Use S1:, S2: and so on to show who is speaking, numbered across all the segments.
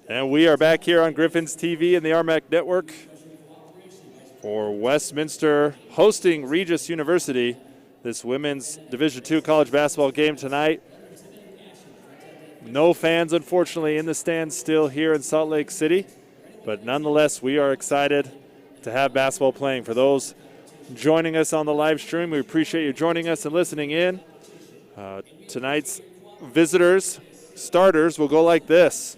S1: And we are back here on Griffins TV and the RMAC Network for Westminster hosting Regis University, this women's Division II college basketball game tonight. No fans, unfortunately, in the stands still here in Salt Lake City, but nonetheless, we are excited to have basketball playing. For those joining us on the live stream, we appreciate you joining us and listening in. Tonight's visitors, starters, will go like this.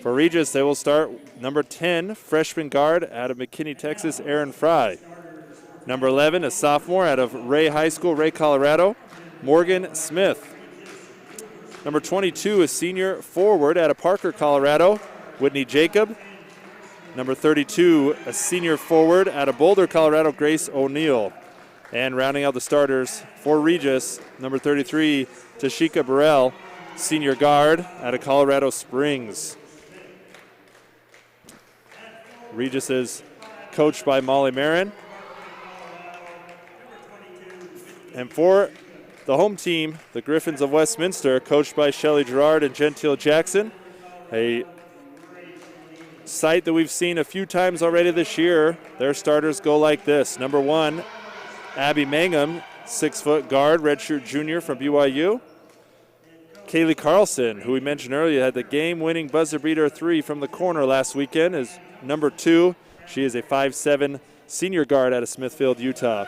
S1: For Regis, they will start number 10, freshman guard out of McKinney, Texas, Aaron Fry. Number 11, a sophomore out of Ray High School, Ray, Colorado, Morgan Smith. Number 22, a senior forward out of Parker, Colorado, Whitney Jacob. Number 32, a senior forward out of Boulder, Colorado, Grace O'Neill. And rounding out the starters for Regis, number 33, Tashika Burrell, senior guard out of Colorado Springs. Regis is coached by Molly Marin. And for the home team, the Griffins of Westminster, coached by Shelley Gerard and Gentile Jackson, a sight that we've seen a few times already this year. Their starters go like this. Number 1, Abby Mangum, 6-foot guard, redshirt junior from BYU. Kaylee Carlson, who we mentioned earlier, had the game-winning buzzer beater 3 from the corner last weekend, is number 2. She is a 5'7" senior guard out of Smithfield, Utah.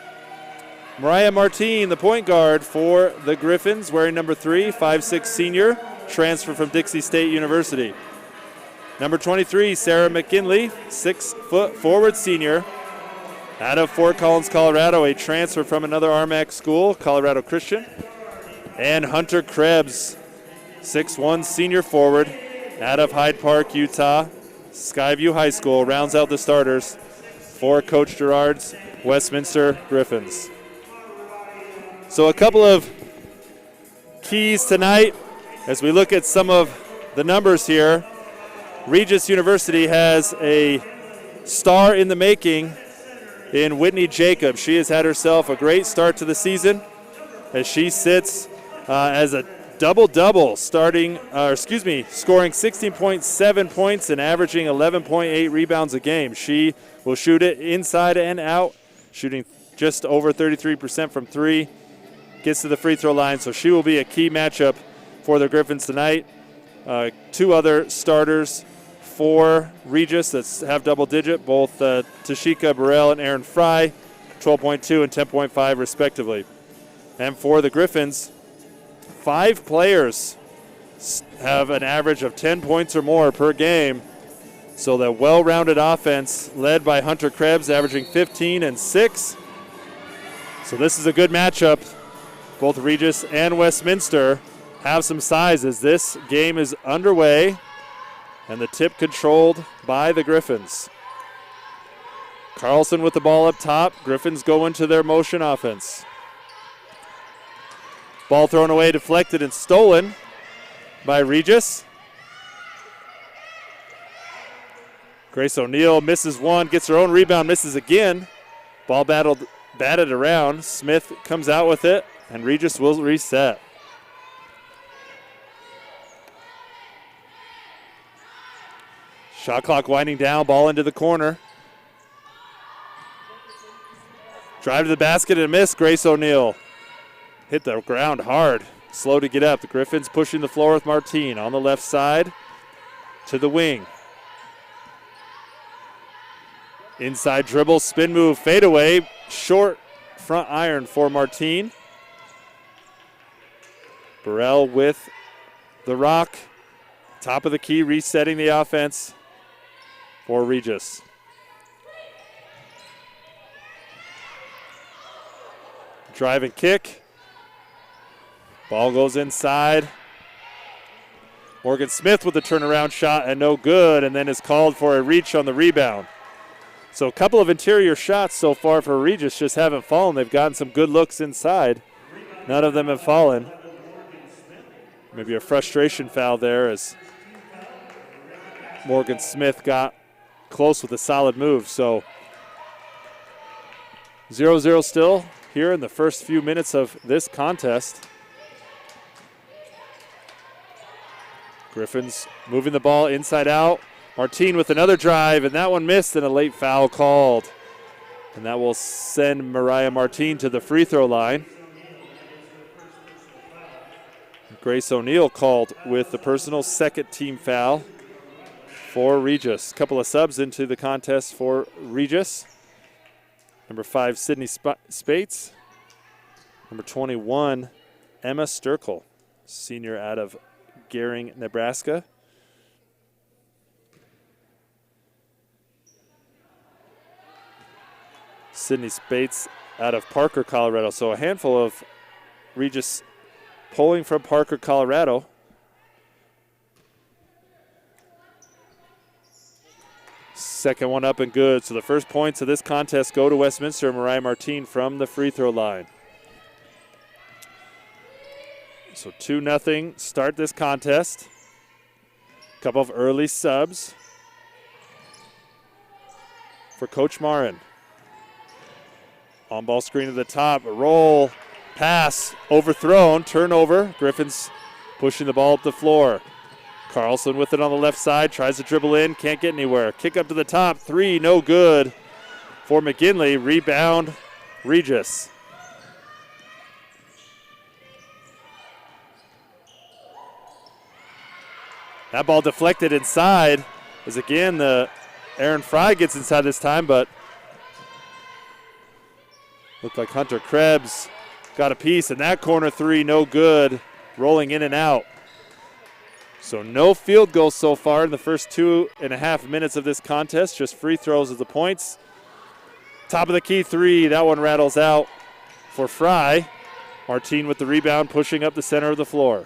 S1: Mariah Martin, the point guard for the Griffins, wearing number 3, 5'6" senior, transfer from Dixie State University. Number 23, Sarah McKinley, 6-foot forward senior, out of Fort Collins, Colorado, a transfer from another RMAC school, Colorado Christian. And Hunter Krebs, 6'1" senior forward, out of Hyde Park, Utah, Skyview High School, rounds out the starters for Coach Gerard's Westminster Griffins. So a couple of keys tonight as we look at some of the numbers here. Regis University has a star in the making in Whitney Jacob. She has had herself a great start to the season as she sits as a double-double, scoring 16.7 points and averaging 11.8 rebounds a game. She will shoot it inside and out, shooting just over 33% from 3, gets to the free throw line, so she will be a key matchup for the Griffins tonight. 2 other starters for Regis that have double-digit, both Tashika Burrell and Aaron Fry, 12.2 and 10.5 respectively. And for the Griffins, 5 players have an average of 10 points or more per game. So the well-rounded offense led by Hunter Krebs, averaging 15 and 6. So this is a good matchup. Both Regis and Westminster have some size as this game is underway, and the tip controlled by the Griffins. Carlson with the ball up top. Griffins go into their motion offense. Ball thrown away, deflected, and stolen by Regis. Grace O'Neill misses one, gets her own rebound, misses again. Ball batted around. Smith comes out with it, and Regis will reset. Shot clock winding down, ball into the corner. Drive to the basket and a miss. Grace O'Neill hit the ground hard, slow to get up. The Griffins pushing the floor with Martine on the left side to the wing. Inside dribble, spin move, fadeaway, short front iron for Martine. Burrell with the rock, top of the key, resetting the offense for Regis. Drive and kick. Ball goes inside. Morgan Smith with the turnaround shot and no good, and then is called for a reach on the rebound. So a couple of interior shots so far for Regis just haven't fallen. They've gotten some good looks inside. None of them have fallen. Maybe a frustration foul there as Morgan Smith got close with a solid move. So 0-0 still here in the first few minutes of this contest. Griffins moving the ball inside out. Martin with another drive, and that one missed, and a late foul called. And that will send Mariah Martin to the free throw line. Grace O'Neill called with the personal second team foul for Regis. A couple of subs into the contest for Regis. Number 5, Sydney Spates. Number 21, Emma Sturkle, senior out of Gering, Nebraska. Sydney Spates out of Parker, Colorado. So a handful of Regis pulling from Parker, Colorado. Second one up and good. So the first points of this contest go to Westminster. Mariah Martin from the free throw line. So 2-0 start this contest. Couple of early subs for Coach Marin. On-ball screen at the top, a roll, pass, overthrown, turnover. Griffins pushing the ball up the floor. Carlson with it on the left side, tries to dribble in, can't get anywhere. Kick up to the top, 3, no good for McGinley. Rebound, Regis. That ball deflected inside as again Aaron Fry gets inside this time, but looked like Hunter Krebs got a piece, and that corner 3, no good, rolling in and out. So no field goals so far in the first 2.5 minutes of this contest, just free throws as the points. Top of the key 3, that one rattles out for Fry. Martin with the rebound, pushing up the center of the floor.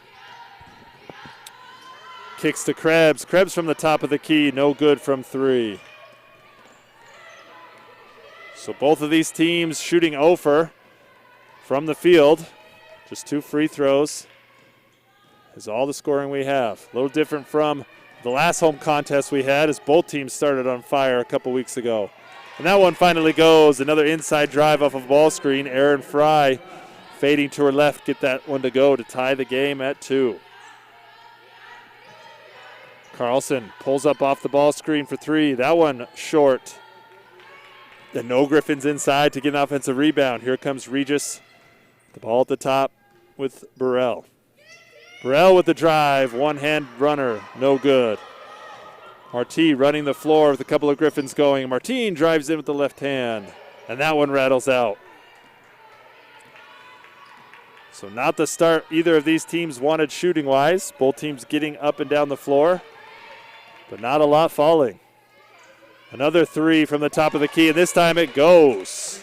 S1: Kicks to Krebs. Krebs from the top of the key, no good from 3. So both of these teams shooting over from the field. Just 2 free throws is all the scoring we have. A little different from the last home contest we had, as both teams started on fire a couple weeks ago. And that one finally goes. Another inside drive off of ball screen. Aaron Fry fading to her left, get that one to go to tie the game at 2. Carlson pulls up off the ball screen for 3. That one short. And no Griffins inside to get an offensive rebound. Here comes Regis. The ball at the top with Burrell. Burrell with the drive. One-hand runner. No good. Marti running the floor with a couple of Griffins going. Martin drives in with the left hand. And that one rattles out. So not the start either of these teams wanted shooting-wise. Both teams getting up and down the floor, but not a lot falling. Another 3 from the top of the key, and this time it goes.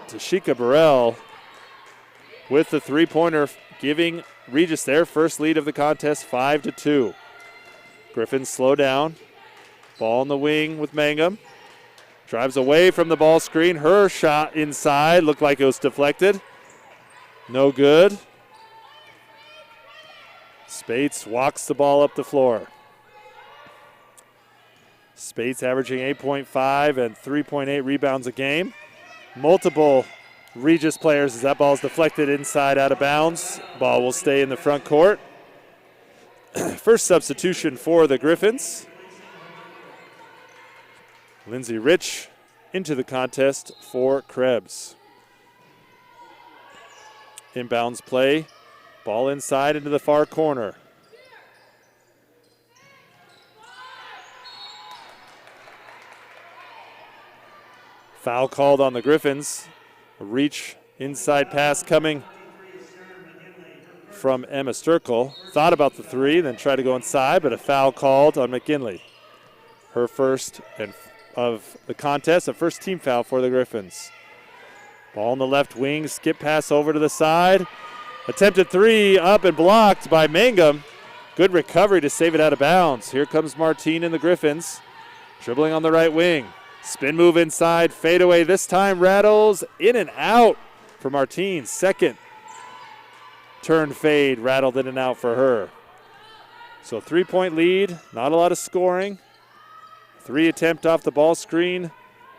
S1: Tashika Burrell with the three-pointer, giving Regis their first lead of the contest, 5-2. Griffins slow down. Ball in the wing with Mangum. Drives away from the ball screen. Her shot inside looked like it was deflected. No good. Spates walks the ball up the floor. Spates averaging 8.5 and 3.8 rebounds a game. Multiple Regis players as that ball is deflected inside out of bounds. Ball will stay in the front court. First substitution for the Griffins. Lindsay Rich into the contest for Krebs. Inbounds play. Ball inside into the far corner. Foul called on the Griffins. A reach inside pass coming from Emma Sturkle. Thought about the 3, then tried to go inside, but a foul called on McGinley. Her first and of the contest, a first team foul for the Griffins. Ball on the left wing, skip pass over to the side. Attempted 3 up and blocked by Mangum. Good recovery to save it out of bounds. Here comes Martin and the Griffins. Dribbling on the right wing. Spin move inside, fade away. This time rattles in and out for Martin. Second turn fade, rattled in and out for her. So 3-point lead, not a lot of scoring. 3 attempt off the ball screen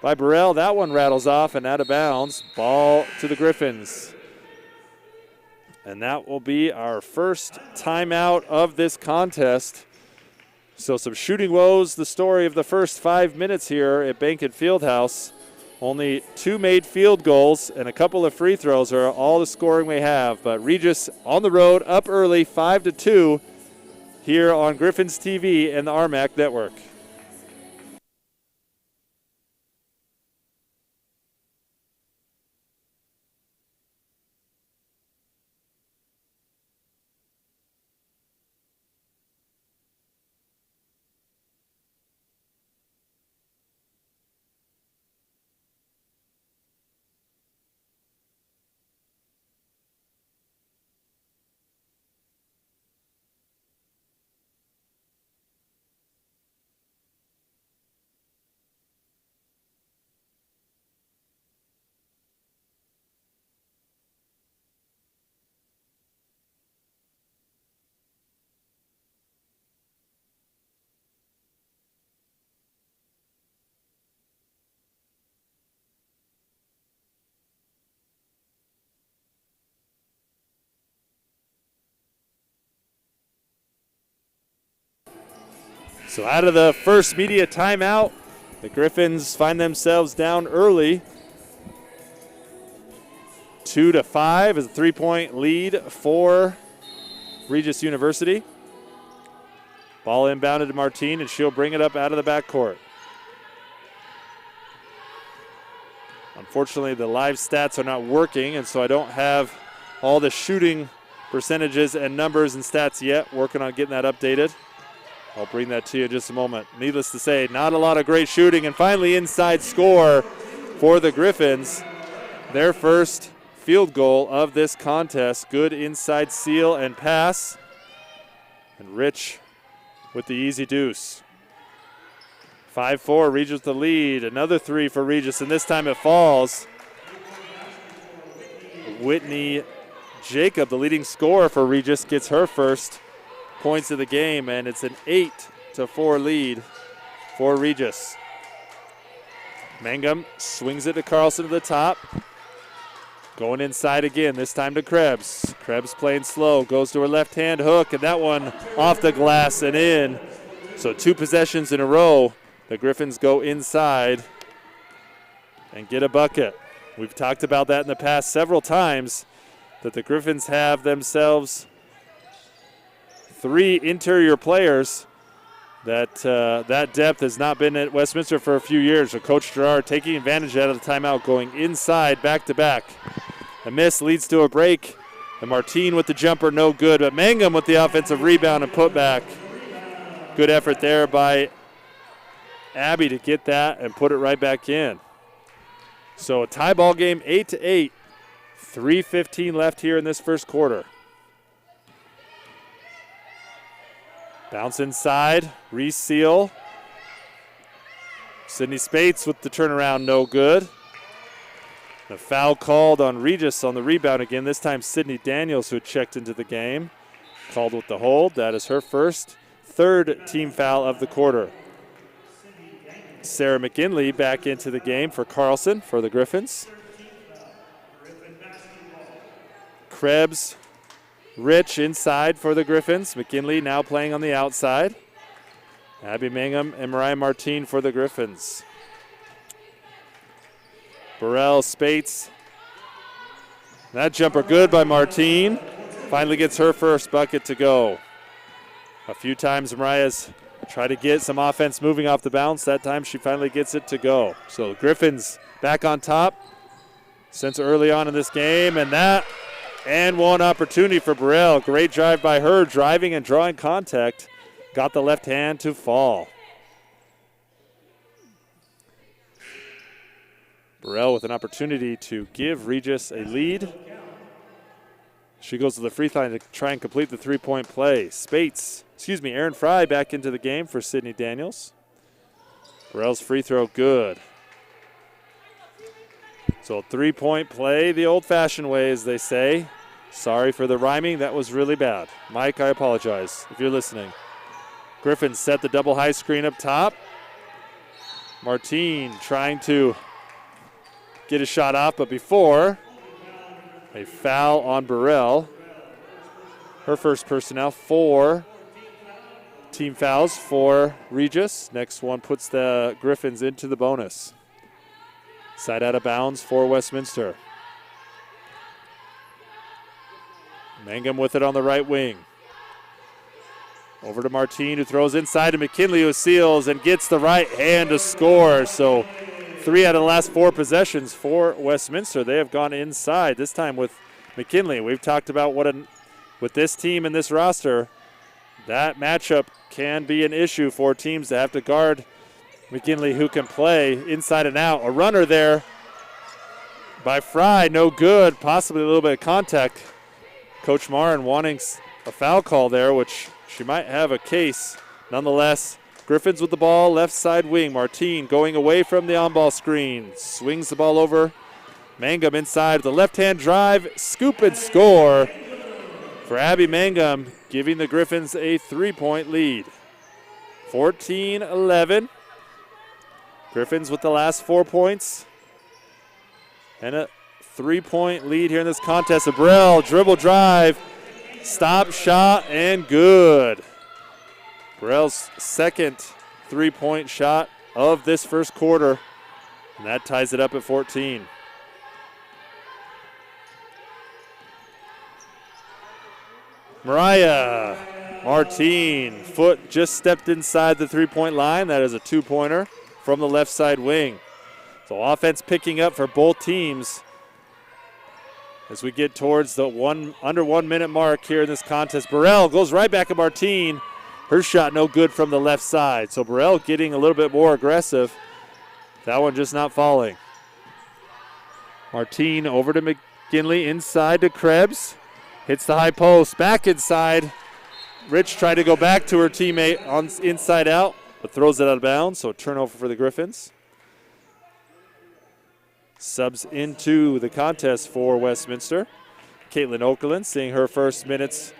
S1: by Burrell. That one rattles off and out of bounds. Ball to the Griffins. And that will be our first timeout of this contest. So some shooting woes, the story of the first 5 minutes here at Behnken Fieldhouse. Only 2 made field goals and a couple of free throws are all the scoring we have. But Regis on the road, up early, 5-2 here on Griffins TV and the RMAC Network. So out of the first media timeout, the Griffins find themselves down early. 2-5 is a 3-point lead for Regis University. Ball inbounded to Martine, and she'll bring it up out of the backcourt. Unfortunately, the live stats are not working, and so I don't have all the shooting percentages and numbers and stats yet. Working on getting that updated. I'll bring that to you in just a moment. Needless to say, not a lot of great shooting, and finally inside score for the Griffins. Their first field goal of this contest. Good inside seal and pass. And Rich with the easy deuce. 5-4, Regis with the lead. Another 3 for Regis, and this time it falls. Whitney Jacob, the leading scorer for Regis, gets her first points of the game, and it's an 8-4 lead for Regis. Mangum swings it to Carlson to the top. Going inside again, this time to Krebs. Krebs playing slow, goes to her left-hand hook, and that one off the glass and in. So 2 possessions in a row. The Griffins go inside and get a bucket. We've talked about that in the past several times, that the Griffins have themselves 3 interior players that depth has not been at Westminster for a few years. So Coach Gerard taking advantage out of the timeout, going inside back-to-back. A miss leads to a break, and Martine with the jumper, no good. But Mangum with the offensive rebound and putback. Good effort there by Abby to get that and put it right back in. So a tie ball game, 8-8. 3:15 left here in this first quarter. Bounce inside, reseal. Sydney Spates with the turnaround, no good. The foul called on Regis on the rebound again. This time Sydney Daniels, who checked into the game, called with the hold. That is her third team foul of the quarter. Sarah McKinley back into the game for Carlson for the Griffins. Krebs, Rich inside for the Griffins. McKinley now playing on the outside. Abby Mangum and Mariah Martine for the Griffins. Burrell, Spates. That jumper good by Martine. Finally gets her first bucket to go. A few times Mariah's tried to get some offense moving off the bounce. That time she finally gets it to go. So the Griffins back on top since early on in this game, and one opportunity for Burrell. Great drive by her, driving and drawing contact. Got the left hand to fall. Burrell with an opportunity to give Regis a lead. She goes to the free throw line to try and complete the 3-point play. Aaron Fry back into the game for Sydney Daniels. Burrell's free throw good. So 3-point play the old-fashioned way, as they say. Sorry for the rhyming. That was really bad. Mike, I apologize if you're listening. Griffins set the double high screen up top. Martine trying to get a shot off, but before, a foul on Burrell. Her first personnel, 4 team fouls for Regis. Next one puts the Griffins into the bonus. Side out of bounds for Westminster. Mangum with it on the right wing. Over to Martine, who throws inside to McKinley, who seals and gets the right hand to score. So 3 out of the last 4 possessions for Westminster. They have gone inside, this time with McKinley. We've talked about with this team and this roster, that matchup can be an issue for teams that have to guard McKinley, who can play inside and out. A runner there by Fry, no good, possibly a little bit of contact. Coach Marin wanting a foul call there, which she might have a case. Nonetheless, Griffins with the ball, left side wing. Martine going away from the on-ball screen. Swings the ball over. Mangum inside with the left-hand drive. Scoop and score for Abby Mangum, giving the Griffins a 3-point lead. 14-11. Griffins with the last 4 points. And a 3-point lead here in this contest. Abrell, dribble drive, stop shot, and good. Burrell's second 3-point shot of this first quarter, and that ties it up at 14. Mariah Martine, foot just stepped inside the 3-point line. That is a 2-pointer from the left side wing. So offense picking up for both teams as we get towards the under 1 minute mark here in this contest. Burrell goes right back at Martine. Her shot no good from the left side. So Burrell getting a little bit more aggressive. That one just not falling. Martine over to McKinley, inside to Krebs. Hits the high post, back inside. Rich tried to go back to her teammate on inside out, but throws it out of bounds, so turnover for the Griffins. Subs into the contest for Westminster. Caitlin Okerlund seeing her first minutes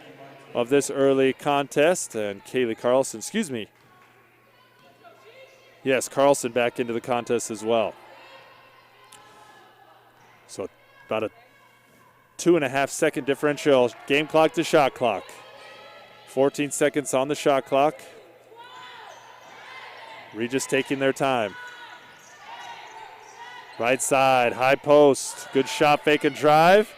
S1: of this early contest, and Kaylee Carlson, Yes, Carlson back into the contest as well. So about a 2.5 second differential, game clock to shot clock. 14 seconds on the shot clock. Regis taking their time. Right side, high post, good shot, fake and drive.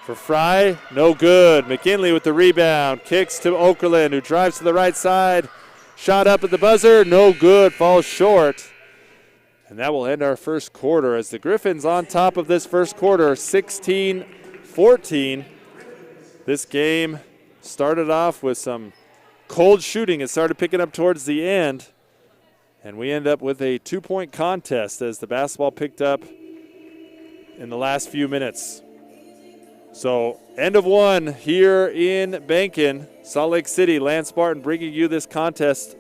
S1: For Fry, no good. McKinley with the rebound, kicks to Okerlund, who drives to the right side. Shot up at the buzzer, no good, falls short. And that will end our first quarter as the Griffins on top of this first quarter, 16-14. This game started off with some cold shooting. It started picking up towards the end. And we end up with a 2-point contest as the basketball picked up in the last few minutes. So end of one here in Behnken, Salt Lake City. Lance Spartan bringing you this contest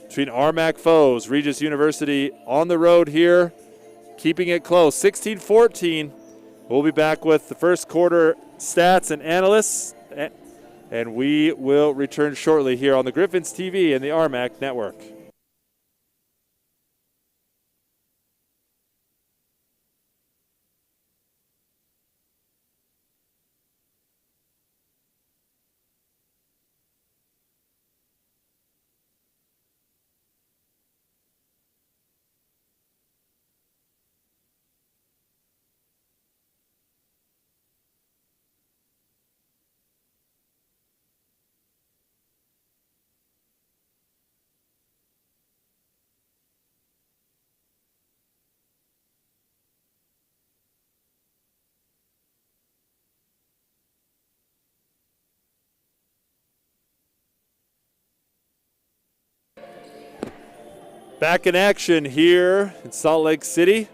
S1: between RMAC foes. Regis University on the road here, keeping it close. 16-14. We'll be back with the first quarter stats and analysts, and we will return shortly here on the Griffins TV and the RMAC Network. Back in action here in Salt Lake City.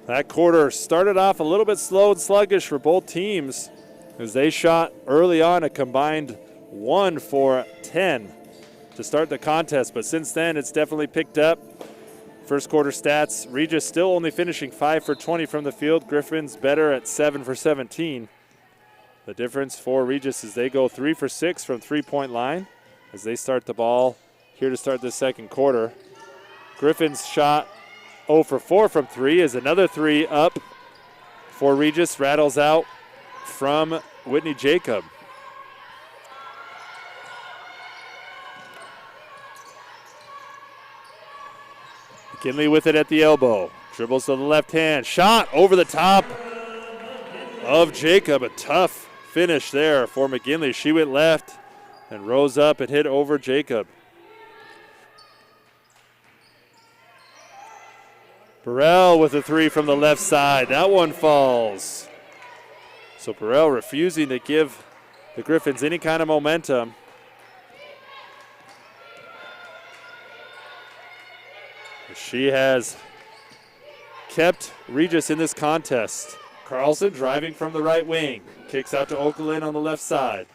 S1: That quarter started off a little bit slow and sluggish for both teams as they shot early on a combined 1 for 10 to start the contest. But since then, it's definitely picked up. First quarter stats, Regis still only finishing 5 for 20 from the field. Griffins better at 7 for 17. The difference for Regis is they go 3 for 6 from three-point line as they start the ball here to start the second quarter. Griffins shot 0 for 4 from 3 as another 3 up for Regis. Rattles out from Whitney Jacob. McKinley with it at the elbow. Dribbles to the left hand. Shot over the top of Jacob. A tough finish there for McKinley. She went left and rose up and hit over Jacob. Burrell with a three from the left side. That one falls. So Burrell refusing to give the Griffins any kind of momentum. She has kept Regis in this contest. Carlson driving from the right wing. Kicks out to Okerlund on the left side.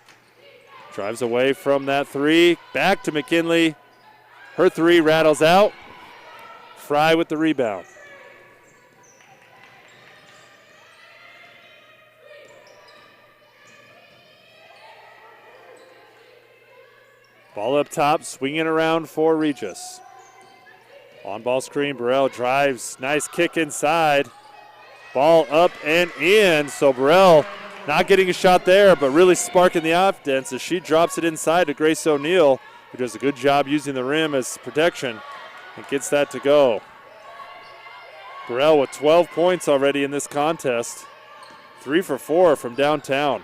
S1: Drives away from that three. Back to McKinley. Her three rattles out. Fry with the rebound. Ball up top, swinging around for Regis. On ball screen, Burrell drives. Nice kick inside. Ball up and in. So Burrell not getting a shot there, but really sparking the offense as she drops it inside to Grace O'Neill, who does a good job using the rim as protection and gets that to go. Burrell with 12 points already in this contest. 3 for 4 from downtown.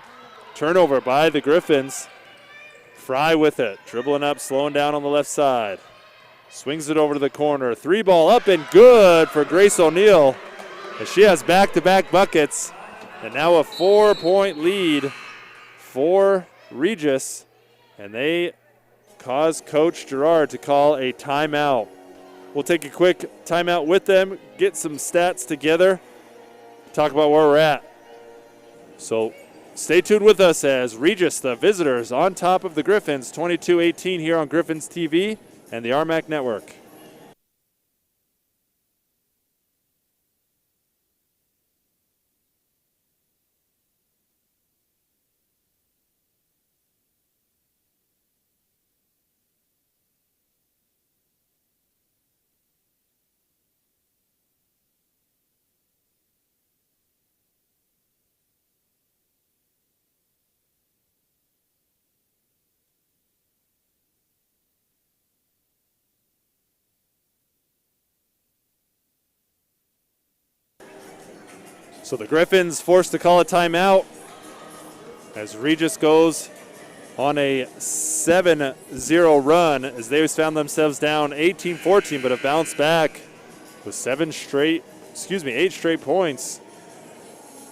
S1: Turnover by the Griffins. Fry with it, dribbling up, slowing down on the left side. Swings it over to the corner. Three ball up and good for Grace O'Neill as she has back-to-back buckets. And now a 4-point lead for Regis. And they cause Coach Gerard to call a timeout. We'll take a quick timeout with them, get some stats together, talk about where we're at. So stay tuned with us as Regis, the visitors, on top of the Griffins, 22-18 here on Griffins TV and the RMAC Network. So the Griffins forced to call a timeout as Regis goes on a 7-0 run as they found themselves down 18-14, but have bounced back with 8 straight points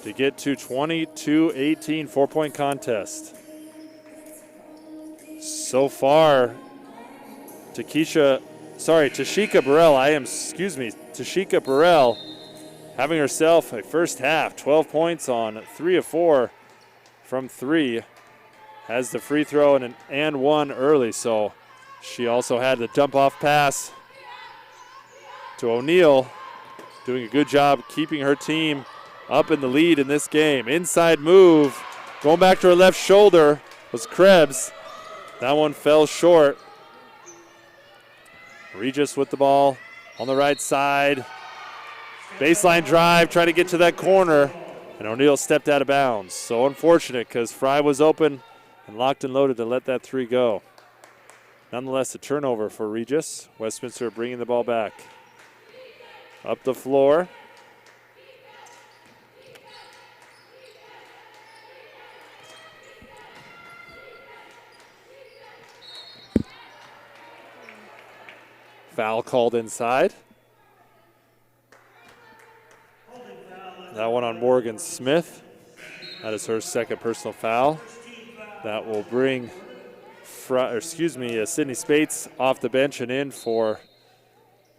S1: to get to 22-18, 4-point contest. So far, Tashika Burrell having herself a first half, 12 points on 3 of 4 from 3. Has the free throw and one early, so she also had the dump-off pass to O'Neill, doing a good job keeping her team up in the lead in this game. Inside move, going back to her left shoulder was Krebs. That one fell short. Regis with the ball on the right side. Baseline drive, trying to get to that corner, and O'Neill stepped out of bounds. So unfortunate because Fry was open and locked and loaded to let that three go. Nonetheless, a turnover for Regis. Westminster bringing the ball back. Up the floor. Foul called inside. That one on Morgan Smith. That is her second personal foul. That will bring Sydney Spates off the bench and in for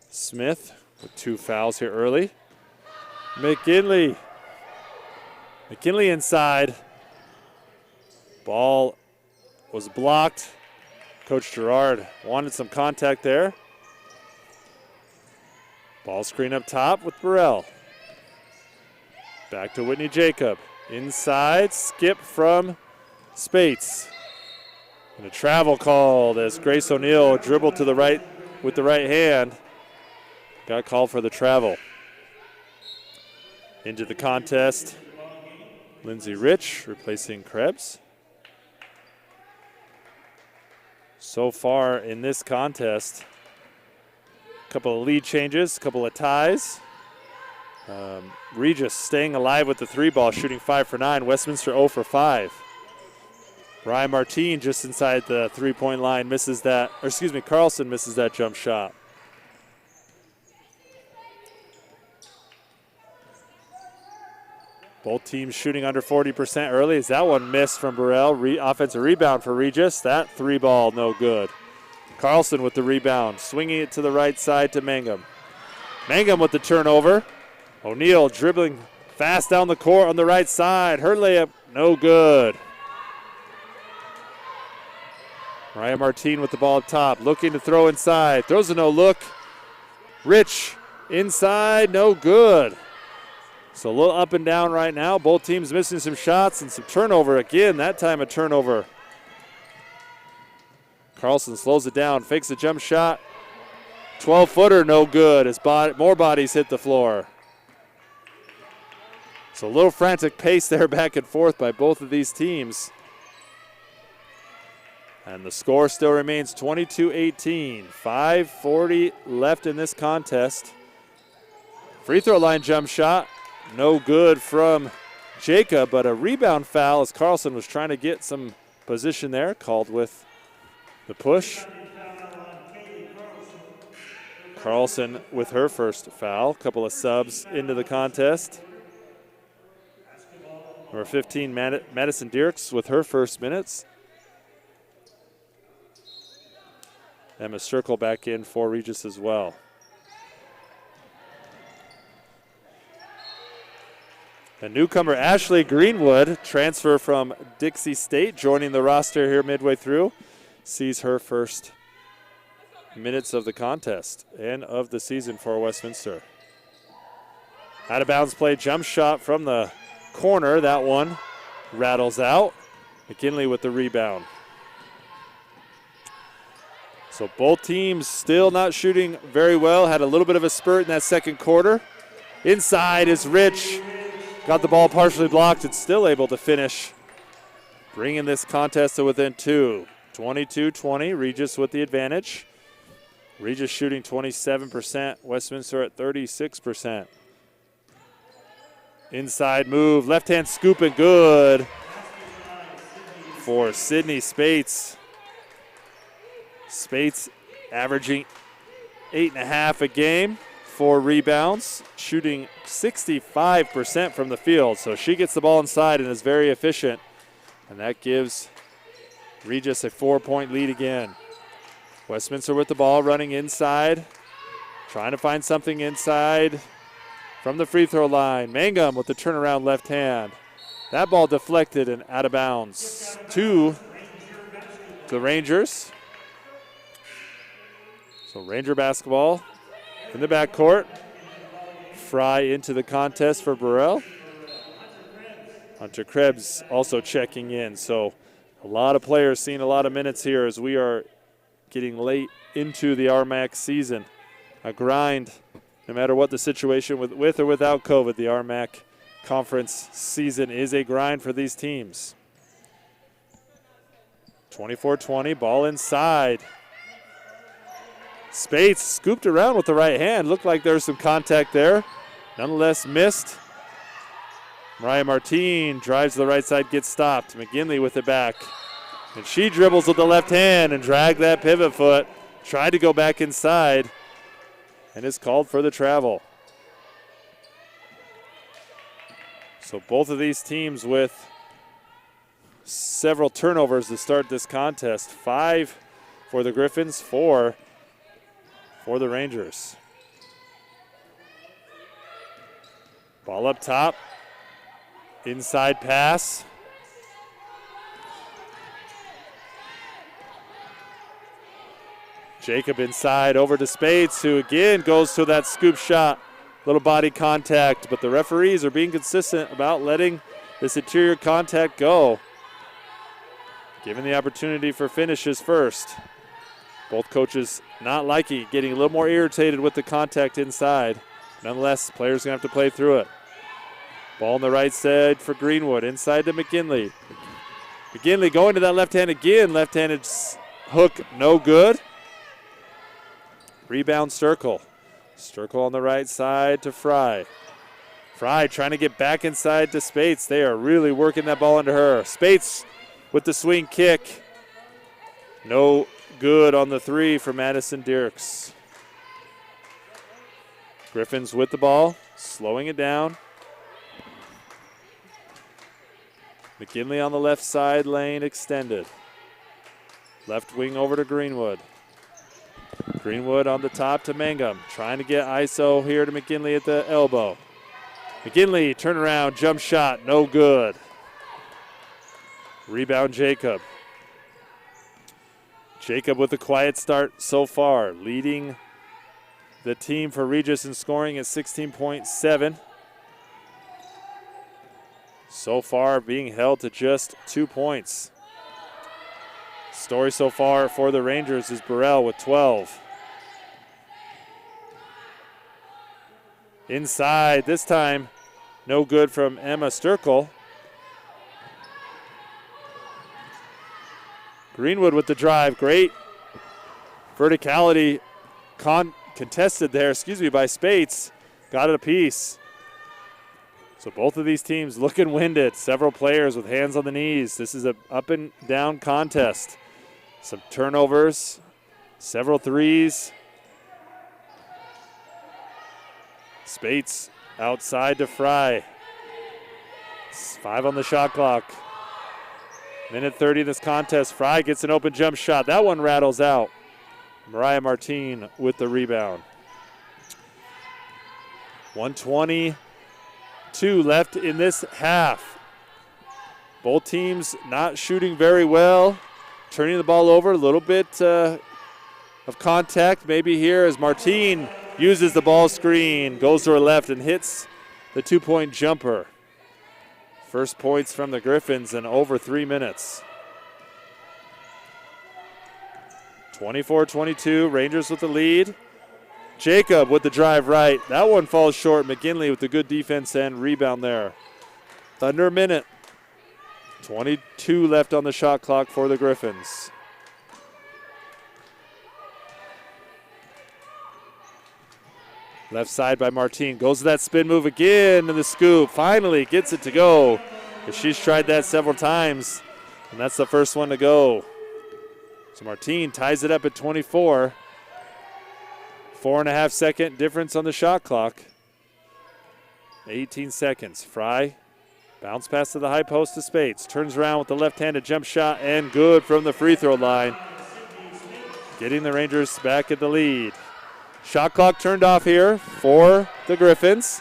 S1: Smith with 2 fouls here early. McKinley inside. Ball was blocked. Coach Gerard wanted some contact there. Ball screen up top with Burrell. Back to Whitney Jacob. Inside, skip from Spates. And a travel called as Grace O'Neill dribbled to the right with the right hand. Got called for the travel. Into the contest, Lindsay Rich replacing Krebs. So far in this contest, Couple of lead changes, couple of ties. Regis staying alive with the 3-ball, shooting 5 for 9. Westminster 0 for 5. Ryan Martin just inside the 3-point line misses that, or excuse me, Carlson misses that jump shot. Both teams shooting under 40% early. As that one missed from Burrell. Offensive rebound for Regis. That 3-ball no good. Carlson with the rebound, swinging it to the right side to Mangum. Mangum with the turnover. O'Neal dribbling fast down the court on the right side. Her layup no good. Ryan Martin with the ball up top, looking to throw inside. Throws a no look. Rich inside, no good. So a little up and down right now. Both teams missing some shots and some turnover again. That time a turnover. Carlson slows it down, fakes a jump shot. 12-footer, no good as more bodies hit the floor. So a little frantic pace there back and forth by both of these teams. And the score still remains 22-18. 5:40 left in this contest. Free throw line jump shot. No good from Jacob, but a rebound foul as Carlson was trying to get some position there. Called with the push. Carlson with her first foul. Couple of subs into the contest. Number 15, Madison Dierks with her first minutes. Emma Circle back in for Regis as well. A newcomer, Ashley Greenwood, transfer from Dixie State, joining the roster here midway through, sees her first minutes of the contest and of the season for Westminster. Out of bounds play, jump shot from the corner. That one rattles out. McKinley with the rebound. So both teams still not shooting very well. Had a little bit of a spurt in that second quarter. Inside is Rich. Got the ball partially blocked and still able to finish, bringing this contest to within 2. 22-20, Regis with the advantage. Regis shooting 27%, Westminster at 36%. Inside move, left hand scoop and good for Sydney Spates. Spates averaging 8.5 a game. 4 rebounds, shooting 65% from the field. So she gets the ball inside and is very efficient. And that gives Regis a 4-point lead again. Westminster with the ball running inside, trying to find something inside from the free throw line. Mangum with the turnaround left hand. That ball deflected and out of bounds to the Rangers. So Ranger basketball in the backcourt. Fry into the contest for Burrell. Hunter Krebs also checking in. So a lot of players seeing a lot of minutes here as we are getting late into the RMAC season. A grind, no matter what the situation with or without COVID. The RMAC conference season is a grind for these teams. 24-20, ball inside. Spates scooped around with the right hand. Looked like there was some contact there. Nonetheless missed. Mariah Martin drives to the right side, gets stopped. McGinley with it back. And she dribbles with the left hand and dragged that pivot foot. Tried to go back inside and is called for the travel. So both of these teams with several turnovers to start this contest. 5 for the Griffins, 4 for the Rangers. Ball up top. Inside pass. Jacob inside over to Spates, who again goes to that scoop shot. Little body contact, but the referees are being consistent about letting this interior contact go. Given the opportunity for finishes first. Both coaches not liking, getting a little more irritated with the contact inside. Nonetheless, players going to have to play through it. Ball on the right side for Greenwood, inside to McGinley. McGinley going to that left hand again. Left-handed hook, no good. Rebound Sturkle. Sturkle on the right side to Fry. Fry trying to get back inside to Spates. They are really working that ball into her. Spates with the swing kick. No good on the three for Madison Dirks. Griffins with the ball, slowing it down. McKinley on the left side lane extended. Left wing over to Greenwood. Greenwood on the top to Mangum. Trying to get ISO here to McKinley at the elbow. McKinley, turnaround, jump shot, no good. Rebound Jacob. Jacob with a quiet start so far, leading the team for Regis in scoring at 16.7. So far being held to just 2 points. Story so far for the Rangers is Burrell with 12. Inside, this time, no good from Emma Sturkle. Greenwood with the drive, great verticality contested there, by Spates. Got it apiece. So both of these teams looking winded. Several players with hands on the knees. This is an up and down contest. Some turnovers, several threes. Spates outside to Fry. 5 on the shot clock. Minute 30 in this contest. Fry gets an open jump shot. That one rattles out. Mariah Martin with the rebound. 1:22 left in this half. Both teams not shooting very well. Turning the ball over, a little bit of contact maybe here as Martin uses the ball screen, goes to her left and hits the 2-point jumper. First points from the Griffins in over 3 minutes. 24-22, Rangers with the lead. Jacob with the drive right. That one falls short. McGinley with the good defense and rebound there. Under a minute. 22 left on the shot clock for the Griffins. Left side by Martin. Goes to that spin move again and the scoop. Finally gets it to go. She's tried that several times, and that's the first one to go. So Martin ties it up at 24. 4.5 second difference on the shot clock. 18 seconds. Fry. Bounce pass to the high post to Spates. Turns around with the left-handed jump shot and good from the free throw line. Getting the Rangers back at the lead. Shot clock turned off here for the Griffins.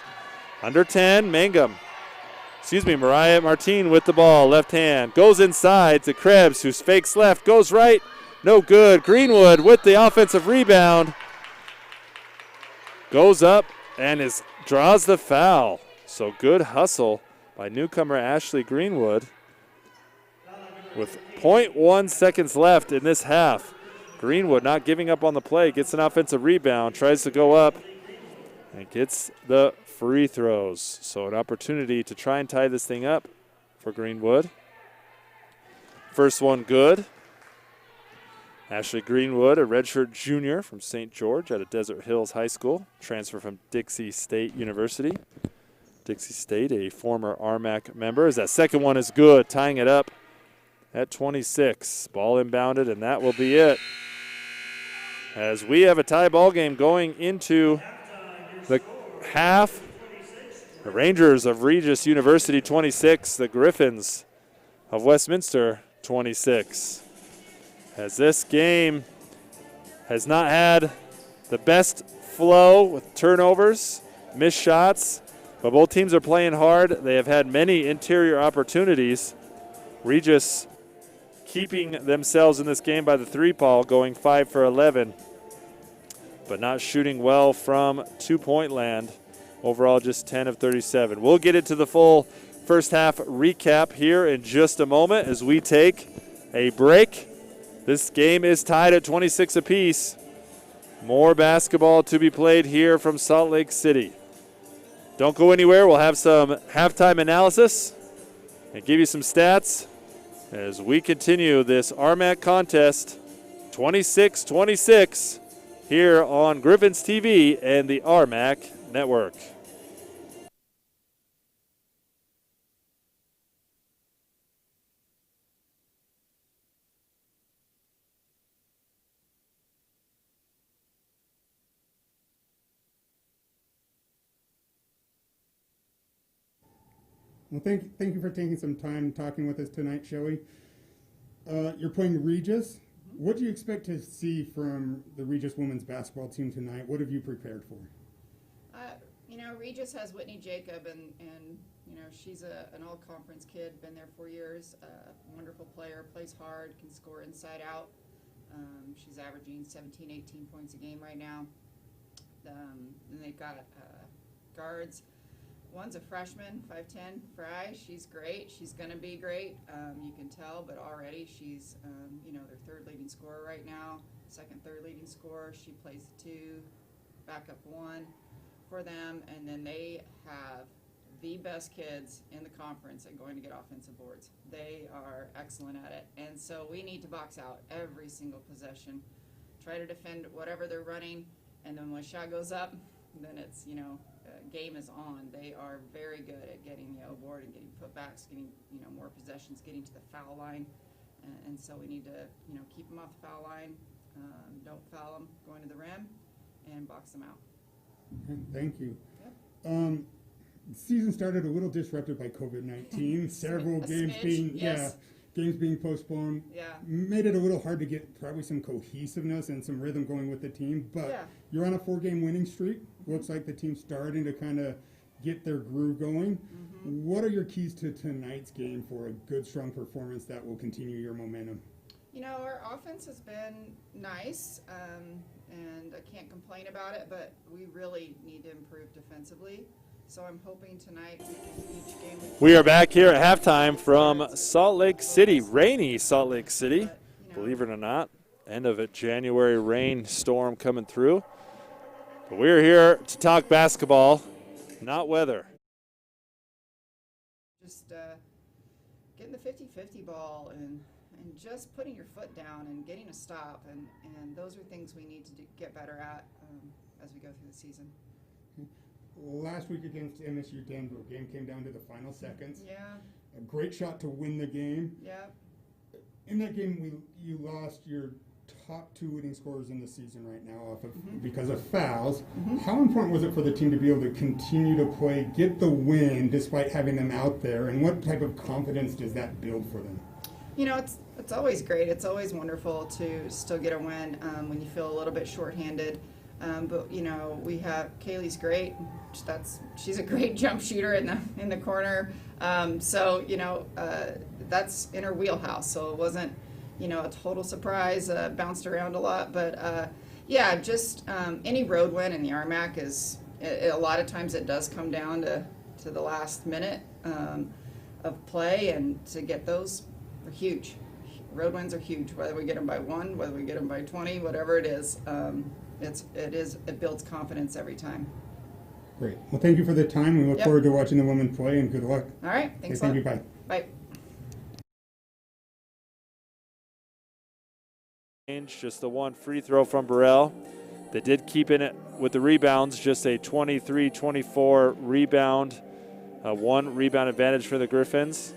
S1: Under 10, Mariah Martin with the ball. Left hand. Goes inside to Krebs, who fakes left. Goes right. No good. Greenwood with the offensive rebound. Goes up and draws the foul. So good hustle by newcomer Ashley Greenwood. With 0.1 seconds left in this half. Greenwood not giving up on the play, gets an offensive rebound, tries to go up, and gets the free throws. So an opportunity to try and tie this thing up for Greenwood. First one good. Ashley Greenwood, a redshirt junior from St. George out of Desert Hills High School, transfer from Dixie State University. Dixie State, a former RMAC member, as that second one is good, tying it up at 26. Ball inbounded, and that will be it. As we have a tie ball game going into the half. The Rangers of Regis University 26, the Griffins of Westminster 26. As this game has not had the best flow with turnovers, missed shots, but both teams are playing hard. They have had many interior opportunities. Regis keeping themselves in this game by the three-ball, going 5 for 11, but not shooting well from two-point land. Overall, just 10 of 37. We'll get into the full first half recap here in just a moment as we take a break. This game is tied at 26 apiece. More basketball to be played here from Salt Lake City. Don't go anywhere. We'll have some halftime analysis and give you some stats as we continue this RMAC contest. 26-26, here on Griffins TV and the RMAC Network.
S2: Well, thank you for taking some time talking with us tonight, Shelly. You're playing Regis. What do you expect to see from the Regis women's basketball team tonight? What have you prepared for?
S3: Regis has Whitney Jacob, and she's an all-conference kid, been there 4 years, wonderful player, plays hard, can score inside out. She's averaging 17, 18 points a game right now. Then they've got guards. One's a freshman, 5'10", Fry. She's great. She's going to be great. You can tell, but already she's, their third leading scorer right now, third leading scorer. She plays the 2, backup 1 for them, and then they have the best kids in the conference at going to get offensive boards. They are excellent at it, and so we need to box out every single possession, try to defend whatever they're running, and then when a shot goes up, then it's, game is on. They are very good at getting a board and getting putbacks, getting more possessions, getting to the foul line, and so we need to keep them off the foul line, don't foul them going to the rim, and box them out.
S2: Okay, thank you.
S3: Yep.
S2: The season started a little disrupted by COVID-19. Several games being postponed.
S3: Yeah.
S2: Made it a little hard to get probably some cohesiveness and some rhythm going with the team. But you're on a 4-game winning streak. Looks like the team's starting to kind of get their groove going. Mm-hmm. What are your keys to tonight's game for a good, strong performance that will continue your momentum?
S3: Our offense has been nice, and I can't complain about it, but we really need to improve defensively. So I'm hoping tonight each game.
S1: We are back here at halftime from Salt Lake City, rainy Salt Lake City, believe it or not. End of a January rain storm coming through. But we're here to talk basketball, not weather.
S3: Just getting the 50-50 ball and just putting your foot down and getting a stop, and those are things we need to get better at as we go through the season.
S2: Last week against MSU Denver, game came down to the final seconds.
S3: Yeah.
S2: A great shot to win the game.
S3: Yeah.
S2: In that game, you lost your top 2 leading scorers in the season right now because of fouls. Mm-hmm. How important was it for the team to be able to continue to play, get the win despite having them out there, and what type of confidence does that build for them?
S3: It's always great. It's always wonderful to still get a win when you feel a little bit shorthanded. But we have Kaylee's great. She's a great jump shooter in the corner. So that's in her wheelhouse. So it wasn't a total surprise. Bounced around a lot, but just any road win in the RMAC is a lot of times it does come down to the last minute of play, and to get those are huge. Road wins are huge. Whether we get them by 1, whether we get them by 20, whatever it is. It builds confidence every time.
S2: Great. Well, thank you for the time. We look forward to watching the women play, and good luck.
S3: All right. Thanks.
S2: Thank you. Bye.
S3: Bye.
S1: Just the one free throw from Burrell. They did keep in it with the rebounds, just a 23-24 rebound, 1 rebound advantage for the Griffins.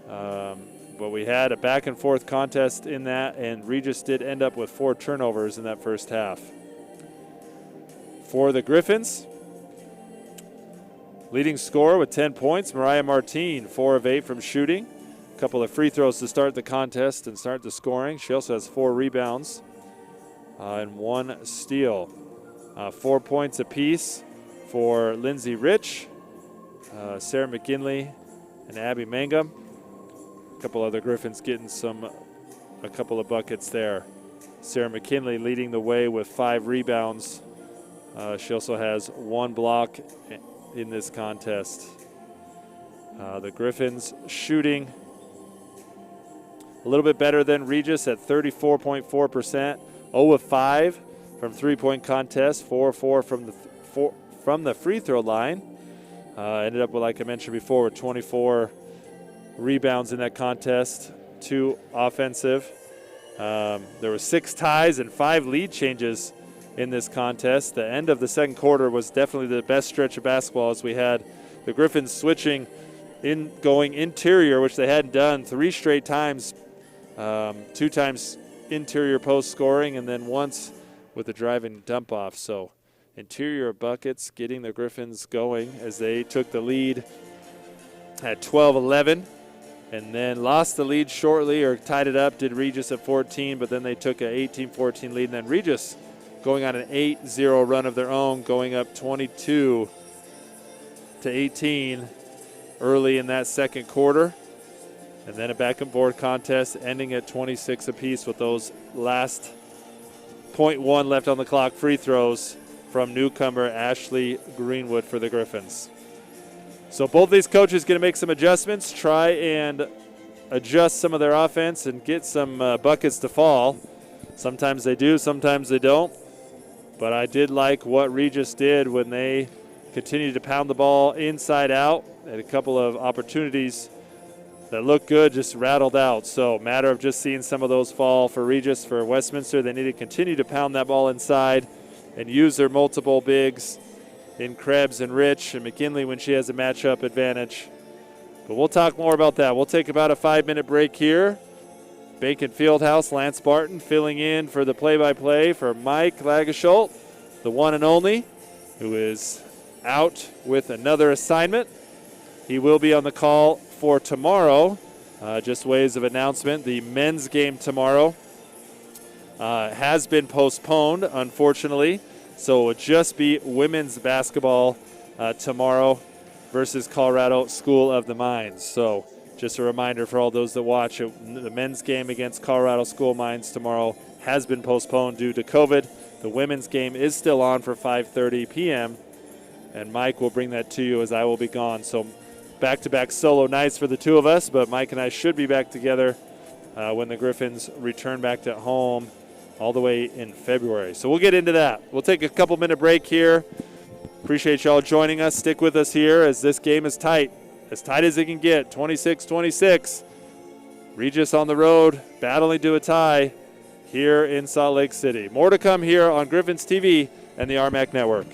S1: But we had a back-and-forth contest in that, and Regis did end up with 4 turnovers in that first half. For the Griffins, leading scorer with 10 points, Mariah Martine, 4 of 8 from shooting. A couple of free throws to start the contest and start the scoring. She also has 4 rebounds and 1 steal. 4 points apiece for Lindsay Rich, Sarah McKinley, and Abby Mangum. A couple other Griffins getting a couple of buckets there. Sarah McKinley leading the way with 5 rebounds. She also has 1 block in this contest. The Griffins shooting a little bit better than Regis at 34.4%. 0 of 5 from three-point contest. 4 of 4 from the free throw line. Ended up with, like I mentioned before, with 24 rebounds in that contest, 2 offensive. There were 6 ties and 5 lead changes in this contest. The end of the second quarter was definitely the best stretch of basketball, as we had the Griffins switching going interior, which they hadn't done 3 straight times, 2 times interior post scoring, and then once with the driving dump off. So interior buckets getting the Griffins going as they took the lead at 12-11 and then lost the lead shortly, or tied it up, did Regis at 14, but then they took an 18-14 lead, and then Regis going on an 8-0 run of their own, going up 22-18 early in that second quarter. And then a back and forth contest ending at 26 apiece with those last 0.1 left on the clock free throws from newcomer Ashley Greenwood for the Griffins. So both these coaches going to make some adjustments, try and adjust some of their offense and get some buckets to fall. Sometimes they do, sometimes they don't. But I did like what Regis did when they continued to pound the ball inside out, and a couple of opportunities that looked good just rattled out. So matter of just seeing some of those fall for Regis. For Westminster, they need to continue to pound that ball inside and use their multiple bigs in Krebs and Rich and McKinley when she has a matchup advantage. But we'll talk more about that. We'll take about a 5-minute break here. Behnken Fieldhouse, Lance Barton filling in for the play-by-play for Mike Lagesholt, the one and only, who is out with another assignment. He will be on the call for tomorrow. Just ways of announcement, the men's game tomorrow has been postponed, unfortunately. So it will just be women's basketball tomorrow versus Colorado School of the Mines. So just a reminder for all those that watch, the men's game against Colorado School of Mines tomorrow has been postponed due to COVID. The women's game is still on for 5:30 p.m., and Mike will bring that to you as I will be gone. So back-to-back solo nights for the two of us, but Mike and I should be back together when the Griffins return back to home all the way in February. So we'll get into that. We'll take a couple-minute break here. Appreciate y'all joining us. Stick with us here as this game is tight as it can get, 26-26. Regis on the road, battling to a tie here in Salt Lake City. More to come here on Griffins TV and the RMAC Network.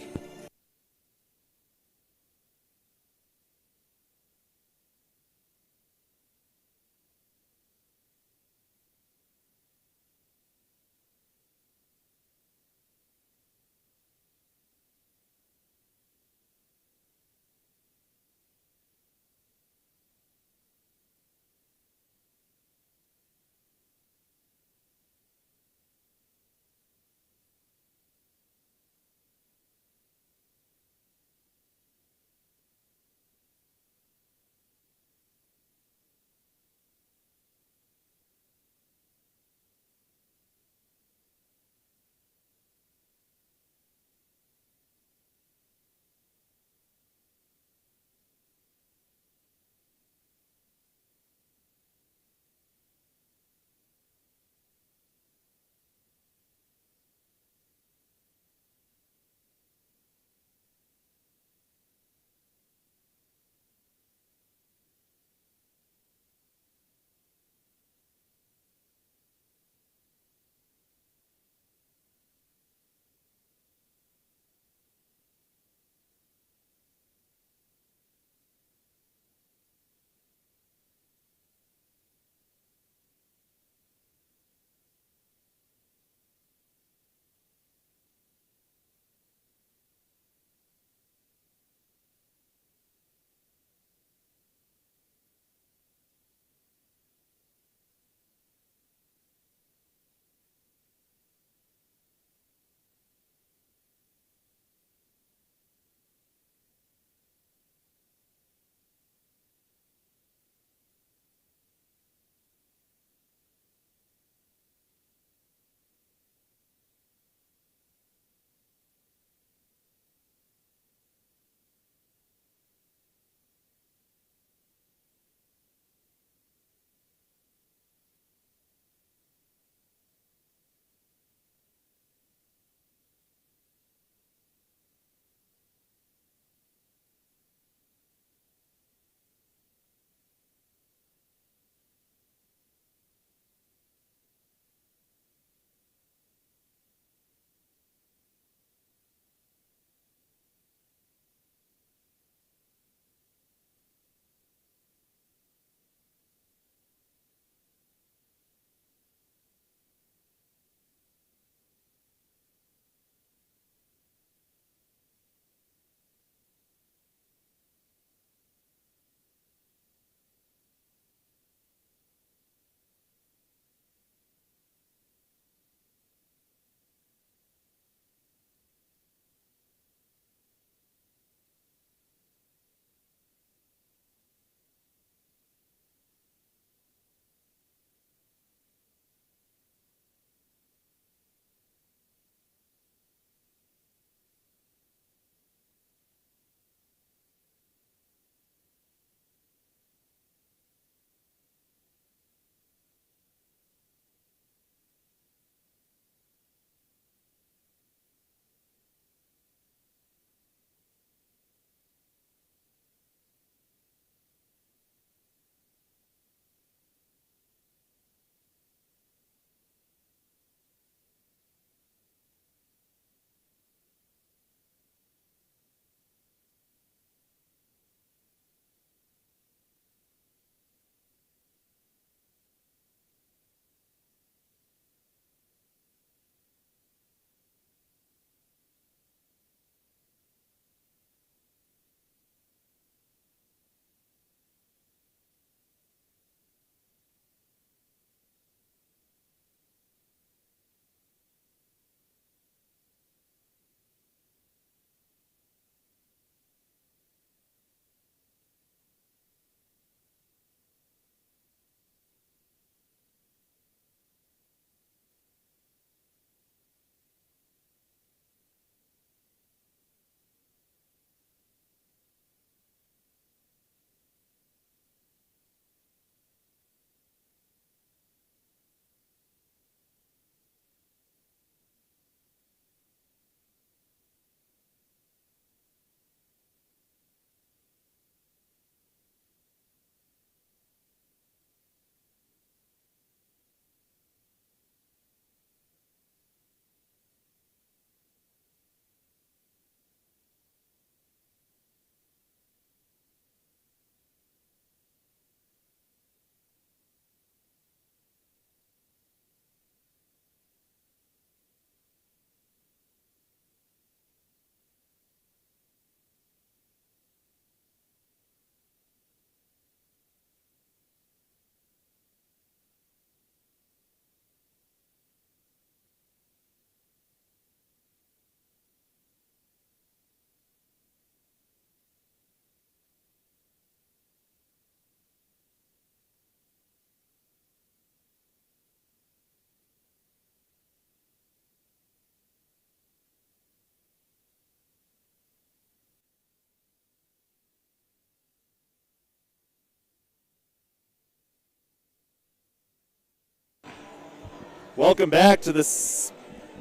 S1: Welcome back to the